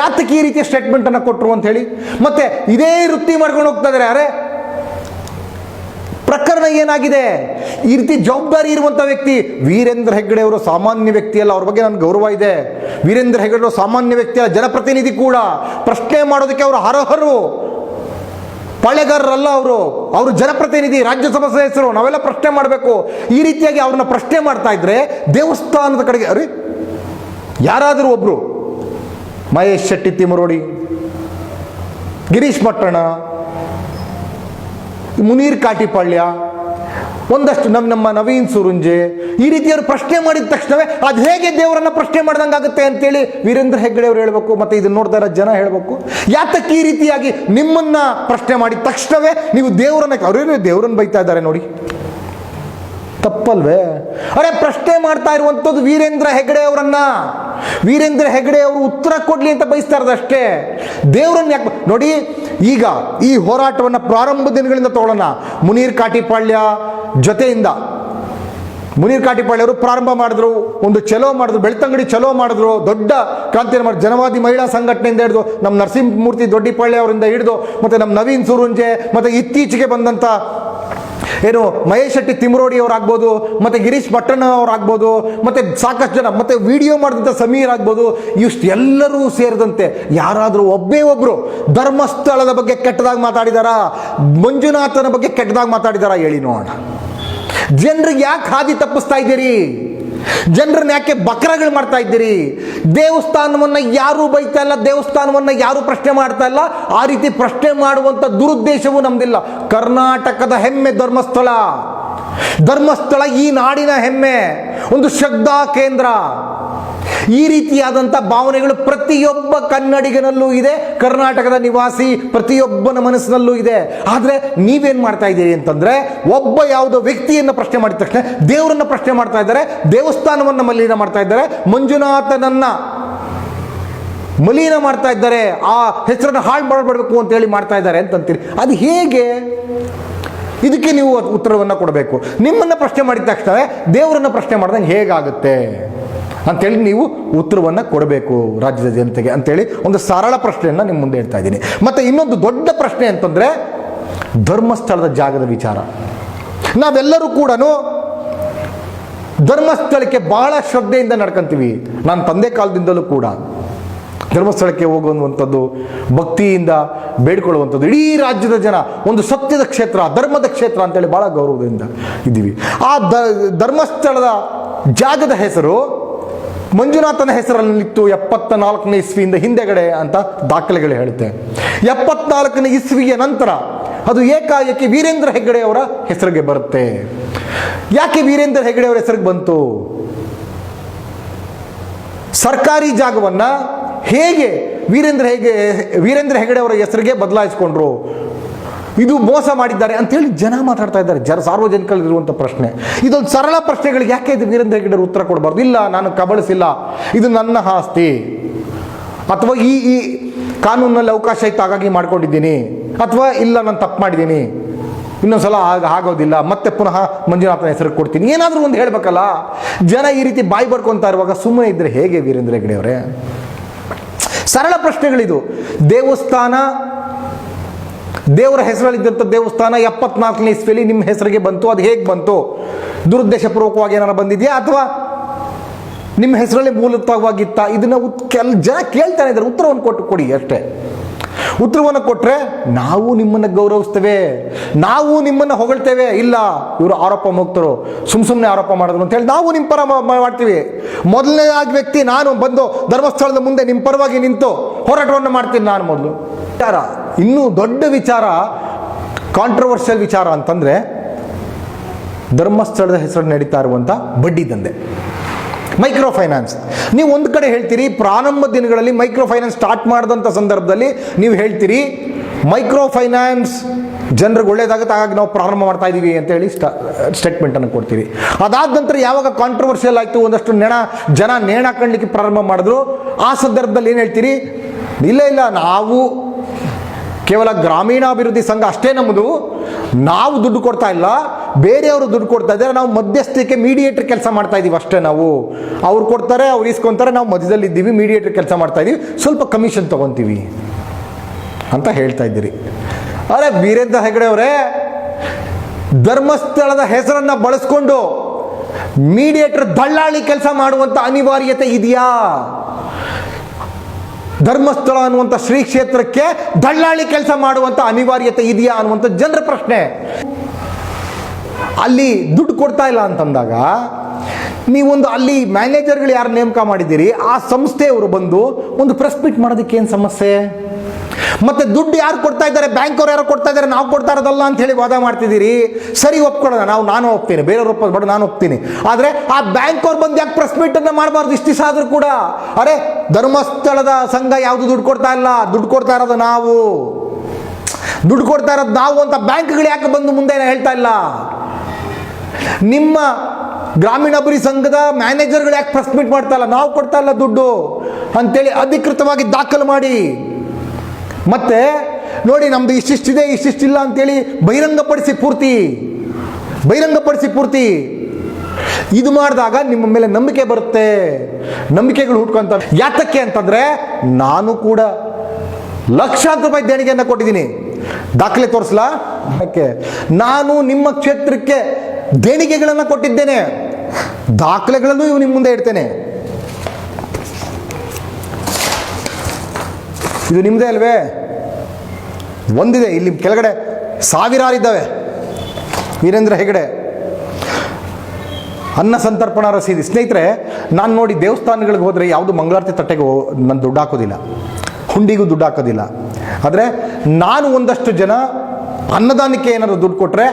ಯಾತಕ್ಕೆ ಈ ರೀತಿಯ ಸ್ಟೇಟ್ಮೆಂಟ್ ಅನ್ನು ಕೊಟ್ಟರು ಅಂತ ಹೇಳಿ. ಮತ್ತೆ ಇದೇ ವೃತ್ತಿ ಮಾಡ್ಕೊಂಡು ಹೋಗ್ತಾ ಇದ್ದಾರೆ. ಅರೆ ಪ್ರಕರಣ ಏನಾಗಿದೆ? ಈ ರೀತಿ ಜವಾಬ್ದಾರಿ ಇರುವಂಥ ವ್ಯಕ್ತಿ ವೀರೇಂದ್ರ ಹೆಗ್ಗಡೆ ಅವರು ಸಾಮಾನ್ಯ ವ್ಯಕ್ತಿ ಅಲ್ಲ. ಅವ್ರ ಬಗ್ಗೆ ನನಗೆ ಗೌರವ ಇದೆ. ವೀರೇಂದ್ರ ಹೆಗ್ಗಡೆ ಅವರು ಸಾಮಾನ್ಯ ವ್ಯಕ್ತಿ ಅಲ್ಲ, ಜನಪ್ರತಿನಿಧಿ ಕೂಡ. ಪ್ರಶ್ನೆ ಮಾಡೋದಕ್ಕೆ ಅವರು ಅರ್ಹರು, ಪಾಳೆಗಾರರಲ್ಲ. ಅವರು ಜನಪ್ರತಿನಿಧಿ, ರಾಜ್ಯಸಭಾ ಸದಸ್ಯರು. ನಾವೆಲ್ಲ ಪ್ರಶ್ನೆ ಮಾಡಬೇಕು. ಈ ರೀತಿಯಾಗಿ ಅವ್ರನ್ನ ಪ್ರಶ್ನೆ ಮಾಡ್ತಾ ಇದ್ರೆ ದೇವಸ್ಥಾನದ ಕಡೆಗೆ ಅರೆ ಯಾರಾದರೂ ಒಬ್ರು ಮಹೇಶ್ ಶೆಟ್ಟಿ ತಿಮರೋಡಿ, ಗಿರೀಶ್ ಮಟ್ಟಣ್ಣ, ಮುನೀರ್ ಕಾಟಿಪಾಳ್ಯ, ಒಂದಷ್ಟು ನಮ್ಮ ನವೀನ್ ಸುರುಂಜೆ, ಈ ರೀತಿಯವರು ಪ್ರಶ್ನೆ ಮಾಡಿದ ತಕ್ಷಣವೇ ಅದು ಹೇಗೆ ದೇವರನ್ನ ಪ್ರಶ್ನೆ ಮಾಡ್ದಂಗಾಗುತ್ತೆ ಅಂತೇಳಿ ವೀರೇಂದ್ರ ಹೆಗ್ಗಡೆ ಅವರು ಹೇಳಬೇಕು. ಮತ್ತೆ ಇದನ್ನ ನೋಡ್ತಾ ಇರೋ ಜನ ಹೇಳಬೇಕು, ಯಾತಕ್ಕೆ ಈ ರೀತಿಯಾಗಿ ನಿಮ್ಮನ್ನ ಪ್ರಶ್ನೆ ಮಾಡಿದ ತಕ್ಷಣವೇ ನೀವು ದೇವರನ್ನ ದೇವರನ್ನ ಬೈತಾ ಇದ್ದಾರೆ ನೋಡಿ, ತಪ್ಪಲ್ವೇ? ಅರೆ ಪ್ರಶ್ನೆ ಮಾಡ್ತಾ ಇರುವಂಥದ್ದು ವೀರೇಂದ್ರ ಹೆಗ್ಗಡೆ ಅವರನ್ನ. ವೀರೇಂದ್ರ ಹೆಗ್ಗಡೆ ಅವರು ಉತ್ತರ ಕೊಡ್ಲಿ ಅಂತ ಬಯಸ್ತಾ ಇರೋದಷ್ಟೇ. ದೇವರನ್ನ ಯಾಕೆ ನೋಡಿ. ಈಗ ಈ ಹೋರಾಟವನ್ನು ಪ್ರಾರಂಭ ದಿನಗಳಿಂದ ತಗೊಳ್ಳೋಣ. ಮುನೀರ್ ಕಾಟಿಪಾಳ್ಯ ಜೊತೆಯಿಂದ ಮುನೀರ್ ಕಾಟಿಪಾಳ್ಯ ಅವರು ಪ್ರಾರಂಭ ಮಾಡಿದ್ರು, ಒಂದು ಚಲೋ ಮಾಡಿದ್ರು, ಬೆಳ್ತಂಗಡಿ ಚಲೋ ಮಾಡಿದ್ರು, ದೊಡ್ಡ ಕ್ರಾಂತಿಯನ್ನು ಮಾಡಿದ್ರು. ಜನವಾದಿ ಮಹಿಳಾ ಸಂಘಟನೆಯಿಂದ ಹಿಡಿದು ನಮ್ಮ ನರಸಿಂಹಮೂರ್ತಿ ದೊಡ್ಡಿಪಾಳ್ಯ ಅವರಿಂದ ಹಿಡಿದು ಮತ್ತೆ ನಮ್ಮ ನವೀನ್ ಸುರುಂಜೆ, ಮತ್ತೆ ಇತ್ತೀಚೆಗೆ ಬಂದಂಥ ಏನು ಮಹೇಶ್ ಶೆಟ್ಟಿ ತಿಮರೋಡಿ ಅವರಾಗ್ಬೋದು, ಮತ್ತೆ ಗಿರೀಶ್ ಮಟ್ಟಣ್ಣ ಅವರಾಗ್ಬೋದು, ಮತ್ತೆ ಸಾಕಷ್ಟು ಜನ, ಮತ್ತೆ ವಿಡಿಯೋ ಮಾಡಿದಂಥ ಸಮೀರ್ ಆಗ್ಬೋದು, ಇಷ್ಟು ಎಲ್ಲರೂ ಸೇರಿದಂತೆ ಯಾರಾದರೂ ಒಬ್ಬೇ ಒಬ್ರು ಧರ್ಮಸ್ಥಳದ ಬಗ್ಗೆ ಕೆಟ್ಟದಾಗಿ ಮಾತಾಡಿದಾರಾ, ಮಂಜುನಾಥನ ಬಗ್ಗೆ ಕೆಟ್ಟದಾಗಿ ಮಾತಾಡಿದಾರಾ ಹೇಳಿ ನೋಡೋಣ. ಜನರಿಗೆ ಯಾಕೆ ಹಾದಿ ತಪ್ಪಿಸ್ತಾ ಇದ್ದೀರಿ? ಜನರನ್ನ ಯಾಕೆ ಬಕ್ರಗಳು ಮಾಡ್ತಾ ಇದ್ದೀರಿ? ದೇವಸ್ಥಾನವನ್ನ ಯಾರು ಬೈತಾ ಇಲ್ಲ, ದೇವಸ್ಥಾನವನ್ನ ಯಾರು ಪ್ರಶ್ನೆ ಮಾಡ್ತಾ ಇಲ್ಲ. ಆ ರೀತಿ ಪ್ರಶ್ನೆ ಮಾಡುವಂತ ದುರುದ್ದೇಶವೂ ನಮ್ದಿಲ್ಲ. ಕರ್ನಾಟಕದ ಹೆಮ್ಮೆ ಧರ್ಮಸ್ಥಳ. ಧರ್ಮಸ್ಥಳ ಈ ನಾಡಿನ ಹೆಮ್ಮೆ, ಒಂದು ಶ್ರದ್ಧಾ ಕೇಂದ್ರ. ಈ ರೀತಿಯಾದಂಥ ಭಾವನೆಗಳು ಪ್ರತಿಯೊಬ್ಬ ಕನ್ನಡಿಗನಲ್ಲೂ ಇದೆ, ಕರ್ನಾಟಕದ ನಿವಾಸಿ ಪ್ರತಿಯೊಬ್ಬನ ಮನಸ್ಸಿನಲ್ಲೂ ಇದೆ. ಆದರೆ ನೀವೇನು ಮಾಡ್ತಾ ಇದ್ದೀರಿ ಅಂತಂದ್ರೆ, ಒಬ್ಬ ಯಾವುದೋ ವ್ಯಕ್ತಿಯನ್ನು ಪ್ರಶ್ನೆ ಮಾಡಿದ ತಕ್ಷಣ ದೇವರನ್ನ ಪ್ರಶ್ನೆ ಮಾಡ್ತಾ ಇದ್ದಾರೆ, ದೇವಸ್ಥಾನವನ್ನು ಮಲಿನ ಮಾಡ್ತಾ ಇದ್ದಾರೆ, ಮಂಜುನಾಥನನ್ನ ಮಲಿನ ಮಾಡ್ತಾ ಇದ್ದಾರೆ, ಆ ಹೆಸರನ್ನು ಹಾಳು ಮಾಡಬೇಕು ಅಂತೇಳಿ ಮಾಡ್ತಾ ಇದ್ದಾರೆ ಅಂತಂತೀರಿ. ಅದು ಹೇಗೆ? ಇದಕ್ಕೆ ನೀವು ಉತ್ತರವನ್ನು ಕೊಡಬೇಕು. ನಿಮ್ಮನ್ನ ಪ್ರಶ್ನೆ ಮಾಡಿದ ತಕ್ಷಣ ದೇವರನ್ನ ಪ್ರಶ್ನೆ ಮಾಡ್ದಂಗೆ ಹೇಗಾಗುತ್ತೆ ಅಂತೇಳಿ ನೀವು ಉತ್ತರವನ್ನು ಕೊಡಬೇಕು ರಾಜ್ಯದ ಜನತೆಗೆ ಅಂತೇಳಿ ಒಂದು ಸರಳ ಪ್ರಶ್ನೆಯನ್ನು ನಿಮ್ಮ ಮುಂದೆ ಹೇಳ್ತಾ ಇದ್ದೀನಿ. ಮತ್ತು ಇನ್ನೊಂದು ದೊಡ್ಡ ಪ್ರಶ್ನೆ ಅಂತಂದರೆ ಧರ್ಮಸ್ಥಳದ ಜಾಗದ ವಿಚಾರ. ನಾವೆಲ್ಲರೂ ಕೂಡ ಧರ್ಮಸ್ಥಳಕ್ಕೆ ಬಹಳ ಶ್ರದ್ಧೆಯಿಂದ ನಡ್ಕೊಂತೀವಿ. ನಾನು ತಂದೆ ಕಾಲದಿಂದಲೂ ಕೂಡ ಧರ್ಮಸ್ಥಳಕ್ಕೆ ಹೋಗುವಂಥದ್ದು, ಭಕ್ತಿಯಿಂದ ಬೇಡ್ಕೊಳ್ಳುವಂಥದ್ದು. ಇಡೀ ರಾಜ್ಯದ ಜನ ಒಂದು ಸತ್ಯದ ಕ್ಷೇತ್ರ, ಧರ್ಮದ ಕ್ಷೇತ್ರ ಅಂತೇಳಿ ಬಹಳ ಗೌರವದಿಂದ ಇದ್ದೀವಿ. ಆ ಧರ್ಮಸ್ಥಳದ ಜಾಗದ ಹೆಸರು ಮಂಜುನಾಥನ ಹೆಸರಲ್ಲಿತ್ತು 74ನೇ ಇಸ್ವಿಯಿಂದ ಹಿಂದೆಗಡೆ ಅಂತ ದಾಖಲೆಗಳು ಹೇಳುತ್ತೆ. 74ನೇ ಇಸ್ವಿಯ ನಂತರ ಅದು ಏಕಾಏಕಿ ವೀರೇಂದ್ರ ಹೆಗ್ಗಡೆ ಅವರ ಹೆಸರಿಗೆ ಬರುತ್ತೆ. ಯಾಕೆ ವೀರೇಂದ್ರ ಹೆಗ್ಗಡೆ ಅವರ ಹೆಸರಿಗೆ ಬಂತು? ಸರ್ಕಾರಿ ಜಾಗವನ್ನ ಹೇಗೆ ವೀರೇಂದ್ರ ಹೆಗ್ಗಡೆ ಅವರ ಹೆಸರಿಗೆ ಬದಲಾಯಿಸಿಕೊಂಡ್ರು? ಇದು ಮೋಸ ಮಾಡಿದ್ದಾರೆ ಅಂತೇಳಿ ಜನ ಮಾತಾಡ್ತಾ ಇದ್ದಾರೆ. ಸಾರ್ವಜನಿಕರಿರುವಂಥ ಪ್ರಶ್ನೆ ಇದೊಂದು ಸರಳ ಪ್ರಶ್ನೆಗಳಿಗೆ ಯಾಕೆ ಇದು ವೀರೇಂದ್ರ ಹೆಗ್ಗಡೆ ಉತ್ತರ ಕೊಡಬಾರ್ದು? ಇಲ್ಲ, ನಾನು ಕಬಳಿಸಿಲ್ಲ, ಇದು ನನ್ನ ಆಸ್ತಿ, ಅಥವಾ ಈ ಕಾನೂನಲ್ಲಿ ಅವಕಾಶ ಇತ್ತು ಹಾಗಾಗಿ ಮಾಡ್ಕೊಂಡಿದ್ದೀನಿ, ಅಥವಾ ಇಲ್ಲ ನಾನು ತಪ್ಪು ಮಾಡಿದ್ದೀನಿ, ಇನ್ನೊಂದ್ಸಲ ಆಗೋದಿಲ್ಲ, ಮತ್ತೆ ಪುನಃ ಮಂಜುನಾಥನ ಹೆಸರು ಕೊಡ್ತೀನಿ, ಏನಾದರೂ ಒಂದು ಹೇಳ್ಬೇಕಲ್ಲ. ಜನ ಈ ರೀತಿ ಬಾಯಿ ಬರ್ಕೊಂತ ಇರುವಾಗ ಸುಮ್ಮನೆ ಇದ್ರೆ ಹೇಗೆ ವೀರೇಂದ್ರ ಹೆಗ್ಗಡೆ ಅವರೇ? ಸರಳ ಪ್ರಶ್ನೆಗಳಿದು. ದೇವಸ್ಥಾನ, ದೇವರ ಹೆಸರಲ್ಲಿದ್ದಂಥ ದೇವಸ್ಥಾನ 74ನೇ ಇಸ್ವಿಯಲ್ಲಿ ನಿಮ್ಮ ಹೆಸರಿಗೆ ಬಂತು, ಅದು ಹೇಗೆ ಬಂತು? ದುರುದ್ದೇಶಪೂರ್ವಕವಾಗಿ ಏನಾರು ಬಂದಿದೆಯಾ ಅಥವಾ ನಿಮ್ಮ ಹೆಸರಲ್ಲಿ ಮೂಲತವಾಗಿತ್ತ? ಇದನ್ನ ಜನ ಕೇಳ್ತಾನೆ ಇದ್ದಾರೆ, ಉತ್ತರವನ್ನು ಕೊಡಿ ಅಷ್ಟೇ. ಉತ್ತರವನ್ನು ಕೊಟ್ಟರೆ ನಾವು ನಿಮ್ಮನ್ನು ಗೌರವಿಸ್ತೇವೆ, ನಾವು ನಿಮ್ಮನ್ನು ಹೊಗಳ್ತೇವೆ. ಇಲ್ಲ, ಇವರು ಆರೋಪ ಮುಕ್ತರು, ಸುಮ್ಮನೆ ಆರೋಪ ಮಾಡಿದ್ರು ಅಂತ ಹೇಳಿ ನಾವು ನಿಮ್ಮ ಪರ ಮಾಡ್ತೀವಿ. ಮೊದಲನೇದಾಗಿ ವ್ಯಕ್ತಿ ನಾನು ಬಂದು ಧರ್ಮಸ್ಥಳದ ಮುಂದೆ ನಿಮ್ಮ ಪರವಾಗಿ ನಿಂತು ಹೋರಾಟವನ್ನು ಮಾಡ್ತೀನಿ ನಾನು ಮೊದಲು. ವಿಚಾರ ಇನ್ನೂ ದೊಡ್ಡ ವಿಚಾರ, ಕಾಂಟ್ರವರ್ಷಿಯಲ್ ವಿಚಾರ ಅಂತಂದ್ರೆ ಧರ್ಮಸ್ಥಳದ ಹೆಸರು ನಡೀತಾ ಇರುವಂಥ ಬಡ್ಡಿ ದಂಧೆ, ಮೈಕ್ರೋ ಫೈನಾನ್ಸ್. ನೀವು ಒಂದು ಕಡೆ ಹೇಳ್ತೀರಿ, ಪ್ರಾರಂಭ ದಿನಗಳಲ್ಲಿ ಮೈಕ್ರೋ ಫೈನಾನ್ಸ್ ಸ್ಟಾರ್ಟ್ ಮಾಡಿದಂಥ ಸಂದರ್ಭದಲ್ಲಿ ನೀವು ಹೇಳ್ತೀರಿ ಮೈಕ್ರೋ ಫೈನಾನ್ಸ್ ಜನರಿಗೆ ಒಳ್ಳೇದಾಗುತ್ತೆ, ಹಾಗಾಗಿ ನಾವು ಪ್ರಾರಂಭ ಮಾಡ್ತಾ ಇದ್ದೀವಿ ಅಂತ ಹೇಳಿ ಸ್ಟೇಟ್ಮೆಂಟನ್ನು ಕೊಡ್ತೀವಿ. ಅದಾದ ನಂತರ ಯಾವಾಗ ಕಾಂಟ್ರವರ್ಷಿಯಲ್ ಆಯಿತು, ಒಂದಷ್ಟು ಜನ ನೇಣ ಹಾಕೊಳ್ಳಿಕ್ಕೆ ಪ್ರಾರಂಭ ಮಾಡಿದ್ರು, ಆ ಸಂದರ್ಭದಲ್ಲಿ ಏನು ಹೇಳ್ತೀರಿ? ಇಲ್ಲ, ನಾವು ಕೇವಲ ಗ್ರಾಮೀಣಾಭಿವೃದ್ಧಿ ಸಂಘ ಅಷ್ಟೇ ನಮ್ಮದು, ನಾವು ದುಡ್ಡು ಕೊಡ್ತಾ ಇಲ್ಲ, ಬೇರೆಯವರು ದುಡ್ಡು ಕೊಡ್ತಾ ಇದ್ದಾರೆ, ನಾವು ಮಧ್ಯಸ್ಥಿಕೆ ಮೀಡಿಯೇಟರ್ ಕೆಲಸ ಮಾಡ್ತಾ ಇದ್ದೀವಿ ಅಷ್ಟೇ. ನಾವು ಅವ್ರು ಕೊಡ್ತಾರೆ, ಅವ್ರು ಇಸ್ಕೊಂತಾರೆ, ನಾವು ಮಧ್ಯದಲ್ಲಿ ಇದ್ದೀವಿ, ಮೀಡಿಯೇಟರ್ ಕೆಲಸ ಮಾಡ್ತಾ ಇದ್ದೀವಿ, ಸ್ವಲ್ಪ ಕಮಿಷನ್ ತಗೊತೀವಿ ಅಂತ ಹೇಳ್ತಾ ಇದ್ದೀರಿ. ಅರೆ ವೀರೇಂದ್ರ ಹೆಗಡೆ ಅವರೇ, ಧರ್ಮಸ್ಥಳದ ಹೆಸರನ್ನ ಬಳಸ್ಕೊಂಡು ಮೀಡಿಯೇಟರ್ ದಳ್ಳಾಳಿ ಕೆಲಸ ಮಾಡುವಂತ ಅನಿವಾರ್ಯತೆ ಇದೆಯಾ? ಧರ್ಮಸ್ಥಳ ಅನ್ನುವಂಥ ಶ್ರೀ ಕ್ಷೇತ್ರಕ್ಕೆ ದಳ್ಳಾಳಿ ಕೆಲಸ ಮಾಡುವಂಥ ಅನಿವಾರ್ಯತೆ ಇದೆಯಾ ಅನ್ನುವಂಥ ಜನರ ಪ್ರಶ್ನೆ. ಅಲ್ಲಿ ದುಡ್ಡು ಕೊಡ್ತಾ ಇಲ್ಲ ಅಂತಂದಾಗ ನೀವೊಂದು ಅಲ್ಲಿ ಮ್ಯಾನೇಜರ್ಗಳು ಯಾರು ನೇಮಕ ಮಾಡಿದ್ದೀರಿ, ಆ ಸಂಸ್ಥೆಯವರು ಬಂದು ಒಂದು ಪ್ರೆಸ್ ಮೀಟ್ ಮಾಡೋದಕ್ಕೆ ಏನು ಸಮಸ್ಯೆ? ಮತ್ತೆ ದುಡ್ಡು ಯಾರು ಕೊಡ್ತಾ ಇದ್ದಾರೆ, ಬ್ಯಾಂಕ್ ಅವ್ರು ಯಾರು ಕೊಡ್ತಾ ಇದ್ದಾರೆ, ನಾವು ಕೊಡ್ತಾ ಇರೋದಲ್ಲ ಅಂತ ಹೇಳಿ ವಾದ ಮಾಡ್ತಿದ್ದೀರಿ. ಸರಿ, ಒಪ್ಕೊಳ್ಳೋಣ, ನಾನು ಒಪ್ತೀನಿ, ಬೇರೆಯವ್ರು ಒಪ್ಪಬೇಡ, ನಾನು ಒಪ್ತೀನಿ. ಆದರೆ ಆ ಬ್ಯಾಂಕ್ ಅವ್ರು ಬಂದು ಯಾಕೆ ಪ್ರೆಸ್ ಮೀಟ್ ಅನ್ನ ಮಾಡಬಾರ್ದು ಇಷ್ಟು ದಿವಸ ಆದ್ರೂ ಕೂಡ? ಅರೆ ಧರ್ಮಸ್ಥಳದ ಸಂಘ ಯಾವುದು ದುಡ್ಡು ಕೊಡ್ತಾ ಇಲ್ಲ, ದುಡ್ಡು ಕೊಡ್ತಾ ಇರೋದು ನಾವು, ದುಡ್ಡು ಕೊಡ್ತಾ ಇರೋದು ನಾವು ಅಂತ ಬ್ಯಾಂಕ್ಗಳು ಯಾಕೆ ಬಂದು ಮುಂದೆ ಹೇಳ್ತಾ ಇಲ್ಲ? ನಿಮ್ಮ ಗ್ರಾಮೀಣಾಭಿವೃದ್ಧಿ ಸಂಘದ ಮ್ಯಾನೇಜರ್ಗಳು ಯಾಕೆ ಪ್ರೆಸ್ ಮೀಟ್ ಮಾಡ್ತಾ ಇಲ್ಲ, ನಾವು ಕೊಡ್ತಾ ಇಲ್ಲ ದುಡ್ಡು ಅಂತೇಳಿ ಅಧಿಕೃತವಾಗಿ ದಾಖಲು ಮಾಡಿ, ಮತ್ತೆ ನೋಡಿ ನಮ್ದು ಇಷ್ಟಿಷ್ಟಿದೆ ಇಷ್ಟಿಷ್ಟಿಲ್ಲ ಅಂತೇಳಿ ಬಹಿರಂಗಪಡಿಸಿ ಪೂರ್ತಿ ಇದು ಮಾಡಿದಾಗ ನಿಮ್ಮ ಮೇಲೆ ನಂಬಿಕೆ ಬರುತ್ತೆ, ನಂಬಿಕೆಗಳು ಹುಟ್ಕೊಂತ. ಯಾತಕ್ಕೆ ಅಂತಂದ್ರೆ ನಾನು ಕೂಡ ಲಕ್ಷಾಂತರ ರೂಪಾಯಿ ದೇಣಿಗೆಯನ್ನು ಕೊಟ್ಟಿದ್ದೀನಿ, ದಾಖಲೆ ತೋರಿಸಲಾ? ನಾನು ನಿಮ್ಮ ಕ್ಷೇತ್ರಕ್ಕೆ ದೇಣಿಗೆಗಳನ್ನು ಕೊಟ್ಟಿದ್ದೇನೆ, ದಾಖಲೆಗಳನ್ನು ನಿಮ್ಮ ಮುಂದೆ ಇಡ್ತೇನೆ. ಇದು ನಿಮ್ಮದೇ ಅಲ್ವೇ? ಒಂದಿದೆ, ಇಲ್ಲಿ ಕೆಳಗಡೆ ಸಾವಿರಾರಿದ್ದಾವೆ. ವೀರೇಂದ್ರ ಹೆಗಡೆ ಅನ್ನ ಸಂತರ್ಪಣಾ ರಸೀದಿ. ಸ್ನೇಹಿತರೆ, ನಾನು ನೋಡಿ ದೇವಸ್ಥಾನಗಳಿಗೆ ಹೋದರೆ ಯಾವುದು ಮಂಗಳಾರತಿ ತಟ್ಟೆಗೆ ನಾನು ದುಡ್ಡು ಹಾಕೋದಿಲ್ಲ, ಹುಂಡಿಗೂ ದುಡ್ಡು ಹಾಕೋದಿಲ್ಲ. ಆದರೆ ನಾನು ಒಂದಷ್ಟು ಜನ ಅನ್ನದಾನಕ್ಕೆ ಏನಾದರೂ ದುಡ್ಡು ಕೊಟ್ಟರೆ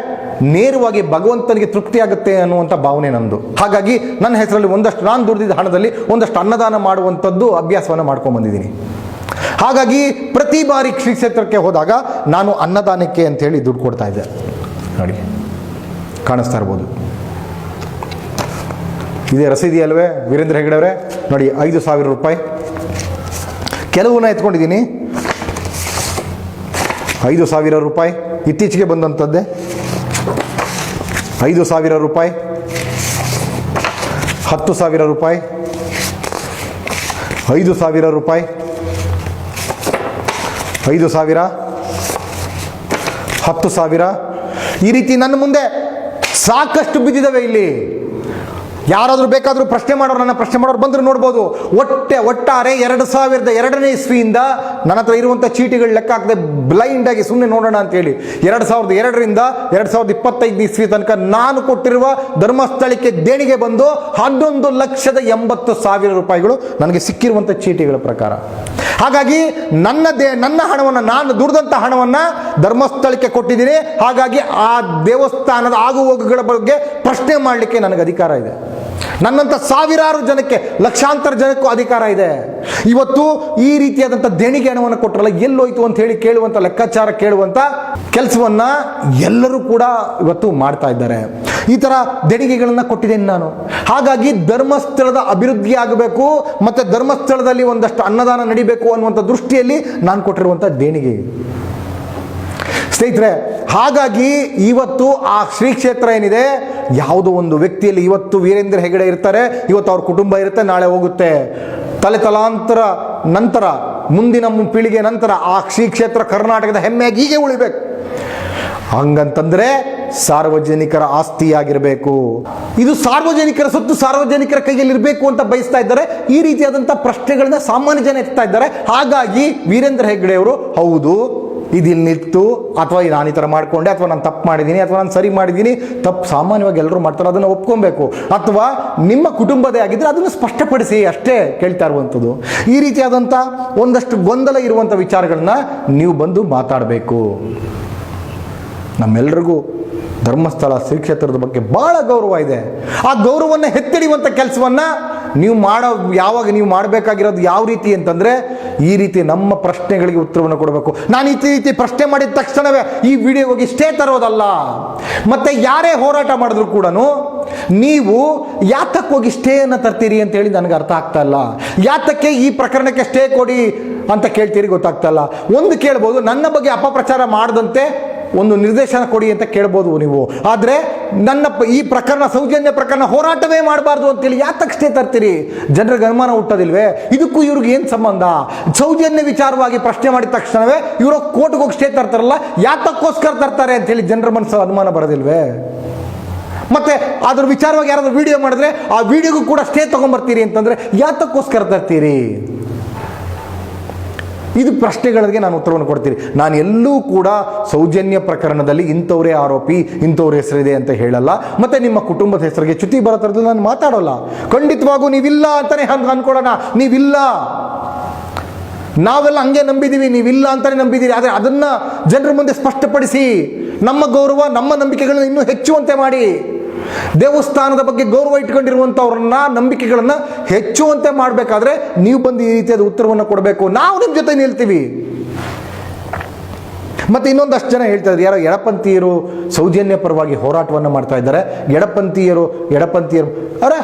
ನೇರವಾಗಿ ಭಗವಂತನಿಗೆ ತೃಪ್ತಿ ಆಗುತ್ತೆ ಅನ್ನುವಂಥ ಭಾವನೆ ನಂದು. ಹಾಗಾಗಿ ನನ್ನ ಹೆಸರಲ್ಲಿ ಒಂದಷ್ಟು ನಾನು ದುಡಿದಿದ್ದ ಹಣದಲ್ಲಿ ಒಂದಷ್ಟು ಅನ್ನದಾನ ಮಾಡುವಂಥದ್ದು ಅಭ್ಯಾಸವನ್ನು ಮಾಡ್ಕೊಂಡು ಬಂದಿದ್ದೀನಿ. ಹಾಗಾಗಿ ಪ್ರತಿ ಬಾರಿ ಶ್ರೀ ಕ್ಷೇತ್ರಕ್ಕೆ ಹೋದಾಗ ನಾನು ಅನ್ನದಾನಕ್ಕೆ ಅಂತ ಹೇಳಿ ದುಡ್ಡು ಕೊಡ್ತಾ ಇದ್ದೆ. ನೋಡಿ, ಕಾಣಿಸ್ತಾ ಇರ್ಬೋದು, ಇದೇ ರಸೀದಿ ಅಲ್ವೇ ವೀರೇಂದ್ರ ಹೆಗಡೆ ಅವರೇ? ನೋಡಿ, 5,000 ರೂಪಾಯಿ ಕೆಲವನ್ನ ಎತ್ಕೊಂಡಿದ್ದೀನಿ. 5,000 ರೂಪಾಯಿ ಇತ್ತೀಚೆಗೆ ಬಂದಂಥದ್ದೇ. 5,000 ರೂಪಾಯಿ, 10,000 ರೂಪಾಯಿ, 5,000 ರೂಪಾಯಿ, 5,000, 10,000, ಈ ರೀತಿ ನನ್ನ ಮುಂದೆ ಸಾಕಷ್ಟು ಬಿದ್ದಿದ್ದಾವೆ. ಇಲ್ಲಿ ಯಾರಾದರೂ ಬೇಕಾದರೂ ಪ್ರಶ್ನೆ ಮಾಡೋರು, ನನ್ನ ಪ್ರಶ್ನೆ ಮಾಡೋರು ಬಂದರೂ ನೋಡ್ಬೋದು. ಒಟ್ಟಾರೆ 2002ನೇ ಇಸ್ವಿಯಿಂದ ನನ್ನ ಹತ್ರ ಇರುವಂಥ ಚೀಟಿಗಳು ಲೆಕ್ಕ ಹಾಕದೆ ಬ್ಲೈಂಡ್ ಆಗಿ ಸುಮ್ಮನೆ ನೋಡೋಣ ಅಂತೇಳಿ 2002ರಿಂದ 2025 ಇಸ್ವಿ ತನಕ ನಾನು ಕೊಟ್ಟಿರುವ ಧರ್ಮಸ್ಥಳಕ್ಕೆ ದೇಣಿಗೆ ಬಂದು 11,80,000 ರೂಪಾಯಿಗಳು ನನಗೆ ಸಿಕ್ಕಿರುವಂಥ ಚೀಟಿಗಳ ಪ್ರಕಾರ. ಹಾಗಾಗಿ ನನ್ನ ಹಣವನ್ನು, ನಾನು ದುಡಿದಂಥ ಹಣವನ್ನು ಧರ್ಮಸ್ಥಳಕ್ಕೆ ಕೊಟ್ಟಿದ್ದೀನಿ. ಹಾಗಾಗಿ ಆ ದೇವಸ್ಥಾನದ ಆಗುಹೋಗುಗಳ ಬಗ್ಗೆ ಪ್ರಶ್ನೆ ಮಾಡಲಿಕ್ಕೆ ನನಗೆ ಅಧಿಕಾರ ಇದೆ. ನನ್ನಂಥ ಸಾವಿರಾರು ಜನಕ್ಕೆ, ಲಕ್ಷಾಂತರ ಜನಕ್ಕೂ ಅಧಿಕಾರ ಇದೆ. ಇವತ್ತು ಈ ರೀತಿಯಾದಂಥ ದೇಣಿಗೆ ಹಣವನ್ನು ಕೊಟ್ಟರಲ್ಲ, ಎಲ್ಲೋಯ್ತು ಅಂತ ಹೇಳಿ ಕೇಳುವಂಥ, ಲೆಕ್ಕಾಚಾರ ಕೇಳುವಂಥ ಕೆಲಸವನ್ನ ಎಲ್ಲರೂ ಕೂಡ ಇವತ್ತು ಮಾಡ್ತಾ ಇದ್ದಾರೆ. ಈ ಥರ ದೇಣಿಗೆಗಳನ್ನು ಕೊಟ್ಟಿದ್ದೇನೆ ನಾನು. ಹಾಗಾಗಿ ಧರ್ಮಸ್ಥಳದ ಅಭಿವೃದ್ಧಿ ಆಗಬೇಕು, ಮತ್ತು ಧರ್ಮಸ್ಥಳದಲ್ಲಿ ಒಂದಷ್ಟು ಅನ್ನದಾನ ನಡಿಬೇಕು ಅನ್ನುವಂಥ ದೃಷ್ಟಿಯಲ್ಲಿ ನಾನು ಕೊಟ್ಟಿರುವಂಥ ದೇಣಿಗೆ. ಸ್ನೇಹಿತರೆ, ಹಾಗಾಗಿ ಇವತ್ತು ಆ ಶ್ರೀ ಕ್ಷೇತ್ರ ಏನಿದೆ, ಯಾವುದೋ ಒಂದು ವ್ಯಕ್ತಿಯಲ್ಲಿ ಇವತ್ತು ವೀರೇಂದ್ರ ಹೆಗಡೆ ಇರ್ತಾರೆ, ಇವತ್ತು ಅವ್ರ ಕುಟುಂಬ ಇರುತ್ತೆ, ನಾಳೆ ಹೋಗುತ್ತೆ. ತಲೆ ತಲಾಂತರ ನಂತರ ಮುಂದಿನ ಪೀಳಿಗೆ ನಂತರ ಆ ಶ್ರೀ ಕ್ಷೇತ್ರ ಕರ್ನಾಟಕದ ಹೆಮ್ಮೆಯಾಗಿ ಹೀಗೆ ಉಳಿಬೇಕು. ಹಂಗಂತಂದ್ರೆ ಸಾರ್ವಜನಿಕರ ಆಸ್ತಿಯಾಗಿರಬೇಕು. ಇದು ಸಾರ್ವಜನಿಕರ ಸೊತ್ತು ಸಾರ್ವಜನಿಕರ ಕೈಯಲ್ಲಿ ಇರಬೇಕು ಅಂತ ಬಯಸ್ತಾ ಇದ್ದಾರೆ. ಈ ರೀತಿಯಾದಂಥ ಪ್ರಶ್ನೆಗಳನ್ನ ಸಾಮಾನ್ಯ ಜನ ಎತ್ತಾ ಇದ್ದಾರೆ. ಹಾಗಾಗಿ ವೀರೇಂದ್ರ ಹೆಗ್ಗಡೆ ಅವರು ಹೌದು ಇದಿಲ್ಲಿ ನಿಂತು, ಅಥವಾ ನಾನು ಈ ಥರ ಮಾಡ್ಕೊಂಡೆ, ಅಥವಾ ನಾನು ತಪ್ಪು ಮಾಡಿದ್ದೀನಿ, ಅಥವಾ ನಾನು ಸರಿ ಮಾಡಿದ್ದೀನಿ, ತಪ್ಪು ಸಾಮಾನ್ಯವಾಗಿ ಎಲ್ಲರೂ ಮಾಡ್ತಾರೆ, ಅದನ್ನು ಒಪ್ಕೊಬೇಕು. ಅಥವಾ ನಿಮ್ಮ ಕುಟುಂಬದೇ ಆಗಿದ್ದರೆ ಅದನ್ನು ಸ್ಪಷ್ಟಪಡಿಸಿ ಅಷ್ಟೇ ಕೇಳ್ತಾ ಇರುವಂಥದ್ದು. ಈ ರೀತಿಯಾದಂಥ ಒಂದಷ್ಟು ಗೊಂದಲ ಇರುವಂಥ ವಿಚಾರಗಳನ್ನ ನೀವು ಬಂದು ಮಾತಾಡಬೇಕು. ನಮ್ಮೆಲ್ಲರಿಗೂ ಧರ್ಮಸ್ಥಳ ಶ್ರೀ ಕ್ಷೇತ್ರದ ಬಗ್ಗೆ ಬಹಳ ಗೌರವ ಇದೆ. ಆ ಗೌರವವನ್ನು ಎತ್ತಿಡಿಯುವಂಥ ಕೆಲಸವನ್ನು ಯಾವಾಗ ನೀವು ಮಾಡಬೇಕಾಗಿರೋದು ಯಾವ ರೀತಿ ಅಂತಂದರೆ, ಈ ರೀತಿ ನಮ್ಮ ಪ್ರಶ್ನೆಗಳಿಗೆ ಉತ್ತರವನ್ನು ಕೊಡಬೇಕು. ನಾನು ಈ ರೀತಿ ಪ್ರಶ್ನೆ ಮಾಡಿದ ತಕ್ಷಣವೇ ಈ ವಿಡಿಯೋ ಹೋಗಿ ಸ್ಟೇ ತರೋದಲ್ಲ. ಮತ್ತೆ ಯಾರೇ ಹೋರಾಟ ಮಾಡಿದ್ರು ಕೂಡ ನೀವು ಯಾತಕ್ಕೆ ಹೋಗಿ ಸ್ಟೇಯನ್ನು ತರ್ತೀರಿ ಅಂತ ಹೇಳಿ ನನಗೆ ಅರ್ಥ ಆಗ್ತಾ ಇಲ್ಲ. ಯಾತಕ್ಕೆ ಈ ಪ್ರಕರಣಕ್ಕೆ ಸ್ಟೇ ಕೊಡಿ ಅಂತ ಕೇಳ್ತೀರಿ ಗೊತ್ತಾಗ್ತಾ ಇಲ್ಲ. ಒಂದು ಕೇಳ್ಬೋದು, ನನ್ನ ಬಗ್ಗೆ ಅಪಪ್ರಚಾರ ಮಾಡದಂತೆ ಒಂದು ನಿರ್ದೇಶನ ಕೊಡಿ ಅಂತ ಕೇಳ್ಬೋದು ನೀವು. ಆದರೆ ನನ್ನ ಈ ಪ್ರಕರಣ ಸೌಜನ್ಯ ಪ್ರಕರಣ ಹೋರಾಟವೇ ಮಾಡಬಾರ್ದು ಅಂತೇಳಿ ಯಾತಕ್ಕೆ ಸ್ಟೇ ತರ್ತೀರಿ? ಜನರಿಗೆ ಅನುಮಾನ ಹುಟ್ಟೋದಿಲ್ವೇ? ಇದಕ್ಕೂ ಇವ್ರಿಗೆ ಏನು ಸಂಬಂಧ? ಸೌಜನ್ಯ ವಿಚಾರವಾಗಿ ಪ್ರಶ್ನೆ ಮಾಡಿದ ತಕ್ಷಣವೇ ಇವರು ಕೋರ್ಟ್ಗೆ ಹೋಗಿ ಸ್ಟೇ ತರ್ತಾರಲ್ಲ, ಯಾತಕ್ಕೋಸ್ಕರ ತರ್ತಾರೆ ಅಂತೇಳಿ ಜನರ ಮನಸ್ಸು ಅನುಮಾನ ಬರೋದಿಲ್ವೇ? ಮತ್ತೆ ಅದ್ರ ವಿಚಾರವಾಗಿ ಯಾರಾದ್ರೂ ವಿಡಿಯೋ ಮಾಡಿದ್ರೆ ಆ ವಿಡಿಯೋಗೂ ಕೂಡ ಸ್ಟೇ ತಗೊಂಡ್ಬರ್ತೀರಿ ಅಂತಂದ್ರೆ ಯಾತಕ್ಕೋಸ್ಕರ ತರ್ತೀರಿ? ಇದು ಪ್ರಶ್ನೆಗಳಿಗೆ ನಾನು ಉತ್ತರವನ್ನು ಕೊಡ್ತೀನಿ. ನಾನು ಎಲ್ಲೂ ಕೂಡ ಸೌಜನ್ಯ ಪ್ರಕರಣದಲ್ಲಿ ಇಂಥವರೇ ಆರೋಪಿ, ಇಂಥವ್ರ ಹೆಸರಿದೆ ಅಂತ ಹೇಳಲ್ಲ. ಮತ್ತೆ ನಿಮ್ಮ ಕುಟುಂಬದ ಹೆಸರಿಗೆ ಚ್ಯುತಿ ಬರೋ ಥರದಲ್ಲಿ ನಾನು ಮಾತಾಡೋಲ್ಲ. ಖಂಡಿತವಾಗೂ ನೀವಿಲ್ಲ ಅಂತಾನೆ ಅನ್ಕೊಳ್ಳೋಣ. ನೀವಿಲ್ಲ, ನಾವೆಲ್ಲ ಹಂಗೆ ನಂಬಿದ್ದೀವಿ, ನೀವಿಲ್ಲ ಅಂತಾನೆ ನಂಬಿದ್ದೀರಿ. ಆದರೆ ಅದನ್ನ ಜನರ ಮುಂದೆ ಸ್ಪಷ್ಟಪಡಿಸಿ, ನಮ್ಮ ಗೌರವ ನಮ್ಮ ನಂಬಿಕೆಗಳನ್ನ ಇನ್ನೂ ಹೆಚ್ಚುವಂತೆ ಮಾಡಿ. ದೇವಸ್ಥಾನದ ಬಗ್ಗೆ ಗೌರವ ಇಟ್ಕೊಂಡಿರುವಂಥವ್ರನ್ನ ನಂಬಿಕೆಗಳನ್ನು ಹೆಚ್ಚುವಂತೆ ಮಾಡಬೇಕಾದ್ರೆ ನೀವು ಬಂದು ಈ ರೀತಿಯಾದ ಉತ್ತರವನ್ನು ಕೊಡಬೇಕು. ನಾವು ನಿಮ್ಮ ಜೊತೆ ನಿಲ್ತೀವಿ. ಮತ್ತೆ ಇನ್ನೊಂದಷ್ಟು ಜನ ಹೇಳ್ತಾ ಇದ್ದಾರೆ, ಯಾರೋ ಎಡಪಂಥೀಯರು ಸೌಜನ್ಯ ಪರವಾಗಿ ಹೋರಾಟವನ್ನು ಮಾಡ್ತಾ ಇದ್ದಾರೆ. ಎಡಪಂಥೀಯರು ಅರೆ,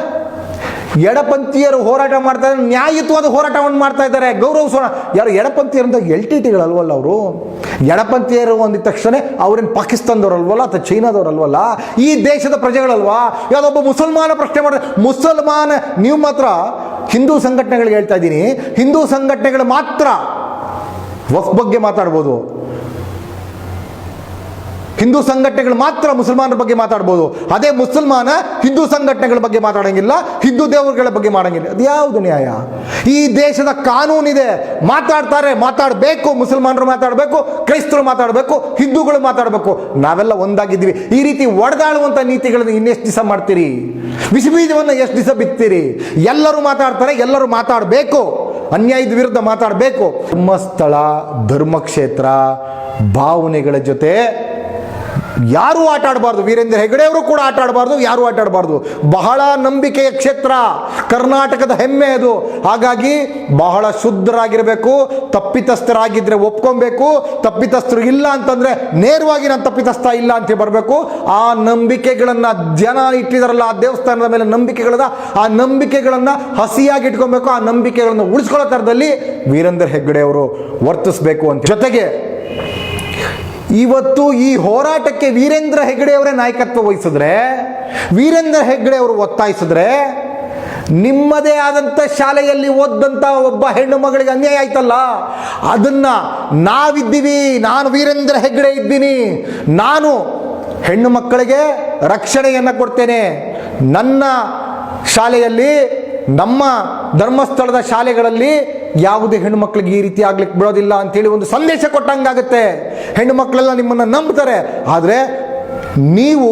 ಎಡಪಂಥೀಯರು ಹೋರಾಟ ಮಾಡ್ತಾ ಇದ್ದಾರೆ, ನ್ಯಾಯಯುತವಾದ ಹೋರಾಟವನ್ನು ಮಾಡ್ತಾ ಇದ್ದಾರೆ, ಗೌರವಿಸೋಣ. ಯಾರು ಎಡಪಂಥೀಯರು ಅಂತ LTTಗಳಲ್ವಲ್ಲ ಅವರು. ಎಡಪಂಥೀಯರು ಅಂದಿದ ತಕ್ಷಣ ಅವ್ರೇನು ಪಾಕಿಸ್ತಾನದವ್ರಲ್ವಲ್ಲ ಅಥವಾ ಚೈನಾದವ್ರಲ್ವಲ್ಲ, ಈ ದೇಶದ ಪ್ರಜೆಗಳಲ್ವಾ? ಯಾವುದೊಬ್ಬ ಮುಸಲ್ಮಾನ ಪ್ರಶ್ನೆ ಮಾಡಿದ್ರೆ ಮುಸಲ್ಮಾನ, ನೀವು ಮಾತ್ರ ಹಿಂದೂ ಸಂಘಟನೆಗಳಿಗೆ ಹೇಳ್ತಾ ಇದ್ದೀನಿ, ಹಿಂದೂ ಸಂಘಟನೆಗಳು ಮಾತ್ರ ವಕ್ಫ್ ಬಗ್ಗೆ ಮಾತಾಡ್ಬೋದು, ಹಿಂದೂ ಸಂಘಟನೆಗಳು ಮಾತ್ರ ಮುಸಲ್ಮಾನರ ಬಗ್ಗೆ ಮಾತಾಡ್ಬೋದು. ಅದೇ ಮುಸಲ್ಮಾನ ಹಿಂದೂ ಸಂಘಟನೆಗಳ ಬಗ್ಗೆ ಮಾತಾಡಂಗಿಲ್ಲ, ಹಿಂದೂ ದೇವರುಗಳ ಬಗ್ಗೆ ಮಾಡಂಗಿಲ್ಲ. ಅದು ಯಾವುದು ನ್ಯಾಯ? ಈ ದೇಶದ ಕಾನೂನಿದೆ, ಮಾತಾಡ್ತಾರೆ, ಮಾತಾಡಬೇಕು. ಮುಸಲ್ಮಾನರು ಮಾತಾಡಬೇಕು, ಕ್ರೈಸ್ತರು ಮಾತಾಡಬೇಕು, ಹಿಂದೂಗಳು ಮಾತಾಡಬೇಕು. ನಾವೆಲ್ಲ ಒಂದಾಗಿದ್ದೀವಿ. ಈ ರೀತಿ ಒಡೆದಾಳುವಂಥ ನೀತಿಗಳನ್ನು ಇನ್ನೆಷ್ಟು ದಿವಸ ಮಾಡ್ತೀರಿ? ವಿಷಬೀಜವನ್ನು ಎಷ್ಟು ದಿವಸ ಬಿತ್ತೀರಿ? ಎಲ್ಲರೂ ಮಾತಾಡ್ತಾರೆ, ಎಲ್ಲರೂ ಮಾತಾಡಬೇಕು, ಅನ್ಯಾಯದ ವಿರುದ್ಧ ಮಾತಾಡಬೇಕು. ಧರ್ಮಸ್ಥಳ ಧರ್ಮಕ್ಷೇತ್ರ ಭಾವನೆಗಳ ಜೊತೆ ಯಾರೂ ಆಟ ಆಡಬಾರ್ದು. ವೀರೇಂದ್ರ ಹೆಗ್ಗಡೆ ಅವರು ಕೂಡ ಆಟ ಆಡಬಾರ್ದು, ಯಾರೂ ಆಟ ಆಡಬಾರ್ದು. ಬಹಳ ನಂಬಿಕೆಯ ಕ್ಷೇತ್ರ, ಕರ್ನಾಟಕದ ಹೆಮ್ಮೆ ಅದು. ಹಾಗಾಗಿ ಬಹಳ ಶುದ್ಧರಾಗಿರಬೇಕು. ತಪ್ಪಿತಸ್ಥರಾಗಿದ್ದರೆ ಒಪ್ಕೊಬೇಕು, ತಪ್ಪಿತಸ್ಥರು ಇಲ್ಲ ಅಂತಂದ್ರೆ ನೇರವಾಗಿ ನಾನು ತಪ್ಪಿತಸ್ಥ ಇಲ್ಲ ಅಂತ ಬರಬೇಕು. ಆ ನಂಬಿಕೆಗಳನ್ನ ಜನ ಇಟ್ಟಿದಾರಲ್ಲ, ಆ ದೇವಸ್ಥಾನದ ಮೇಲೆ ನಂಬಿಕೆಗಳನ್ನ, ಆ ನಂಬಿಕೆಗಳನ್ನ ಹಸಿಯಾಗಿ ಇಟ್ಕೊಬೇಕು. ಆ ನಂಬಿಕೆಗಳನ್ನು ಉಳಿಸ್ಕೊಳ್ಳೋ ಥರದಲ್ಲಿ ವೀರೇಂದ್ರ ಹೆಗ್ಗಡೆ ಅವರು ವರ್ತಿಸಬೇಕು ಅಂತ. ಜೊತೆಗೆ ಇವತ್ತು ಈ ಹೋರಾಟಕ್ಕೆ ವೀರೇಂದ್ರ ಹೆಗ್ಗಡೆ ಅವರೇ ನಾಯಕತ್ವ ವಹಿಸಿದ್ರೆ, ವೀರೇಂದ್ರ ಹೆಗ್ಗಡೆ ಅವರು ಒತ್ತಾಯಿಸಿದ್ರೆ, ನಿಮ್ಮದೇ ಆದಂಥ ಶಾಲೆಯಲ್ಲಿ ಓದಂಥ ಒಬ್ಬ ಹೆಣ್ಣು ಮಗಳಿಗೆ ಅನ್ಯಾಯ ಆಯ್ತಲ್ಲ, ಅದನ್ನ ನಾವಿದ್ದೀವಿ, ನಾನು ವೀರೇಂದ್ರ ಹೆಗ್ಗಡೆ ಇದ್ದೀನಿ, ನಾನು ಹೆಣ್ಣು ಮಕ್ಕಳಿಗೆ ರಕ್ಷಣೆಯನ್ನು ಕೊಡ್ತೇನೆ, ನನ್ನ ಶಾಲೆಯಲ್ಲಿ, ನಮ್ಮ ಧರ್ಮಸ್ಥಳದ ಶಾಲೆಗಳಲ್ಲಿ ಯಾವುದೇ ಹೆಣ್ಣು ಮಕ್ಕಳಿಗೆ ಈ ರೀತಿ ಆಗ್ಲಿಕ್ಕೆ ಬಿಡೋದಿಲ್ಲ ಅಂತೇಳಿ ಒಂದು ಸಂದೇಶ ಕೊಟ್ಟಂಗಾಗುತ್ತೆ. ಹೆಣ್ಣು ಮಕ್ಕಳೆಲ್ಲ ನಿಮ್ಮನ್ನು ನಂಬ್ತಾರೆ. ಆದರೆ ನೀವು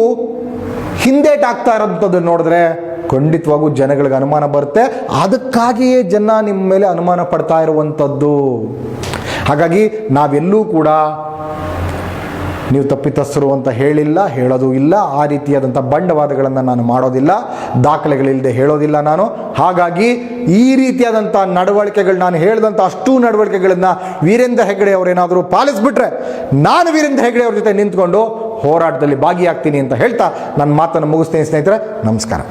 ಹಿಂದೇಟಾಗ್ತಾ ಇರೋಂಥದ್ದು ನೋಡಿದ್ರೆ ಖಂಡಿತವಾಗೂ ಜನಗಳಿಗೆ ಅನುಮಾನ ಬರುತ್ತೆ. ಅದಕ್ಕಾಗಿಯೇ ಜನ ನಿಮ್ಮ ಮೇಲೆ ಅನುಮಾನ ಪಡ್ತಾ ಇರುವಂಥದ್ದು. ಹಾಗಾಗಿ ನಾವೆಲ್ಲೂ ಕೂಡ ನೀವು ತಪ್ಪಿತಸ್ಥರು ಅಂತ ಹೇಳಿಲ್ಲ, ಹೇಳೋದು ಇಲ್ಲ. ಆ ರೀತಿಯಾದಂಥ ಬಂಡವಾದಗಳನ್ನು ನಾನು ಮಾಡೋದಿಲ್ಲ, ದಾಖಲೆಗಳಿಲ್ಲದೆ ಹೇಳೋದಿಲ್ಲ ನಾನು. ಹಾಗಾಗಿ ಈ ರೀತಿಯಾದಂಥ ನಡವಳಿಕೆಗಳು, ನಾನು ಹೇಳಿದಂಥ ಅಷ್ಟೂ ನಡವಳಿಕೆಗಳನ್ನು ವೀರೇಂದ್ರ ಹೆಗ್ಗಡೆ ಅವರೇನಾದರೂ ಪಾಲಿಸ್ಬಿಟ್ರೆ, ನಾನು ವೀರೇಂದ್ರ ಹೆಗ್ಗಡೆ ಅವ್ರ ಜೊತೆ ನಿಂತ್ಕೊಂಡು ಹೋರಾಟದಲ್ಲಿ ಭಾಗಿಯಾಗ್ತೀನಿ ಅಂತ ಹೇಳ್ತಾ ನನ್ನ ಮಾತನ್ನು ಮುಗಿಸ್ತೇನೆ ಸ್ನೇಹಿತರೆ. ನಮಸ್ಕಾರ.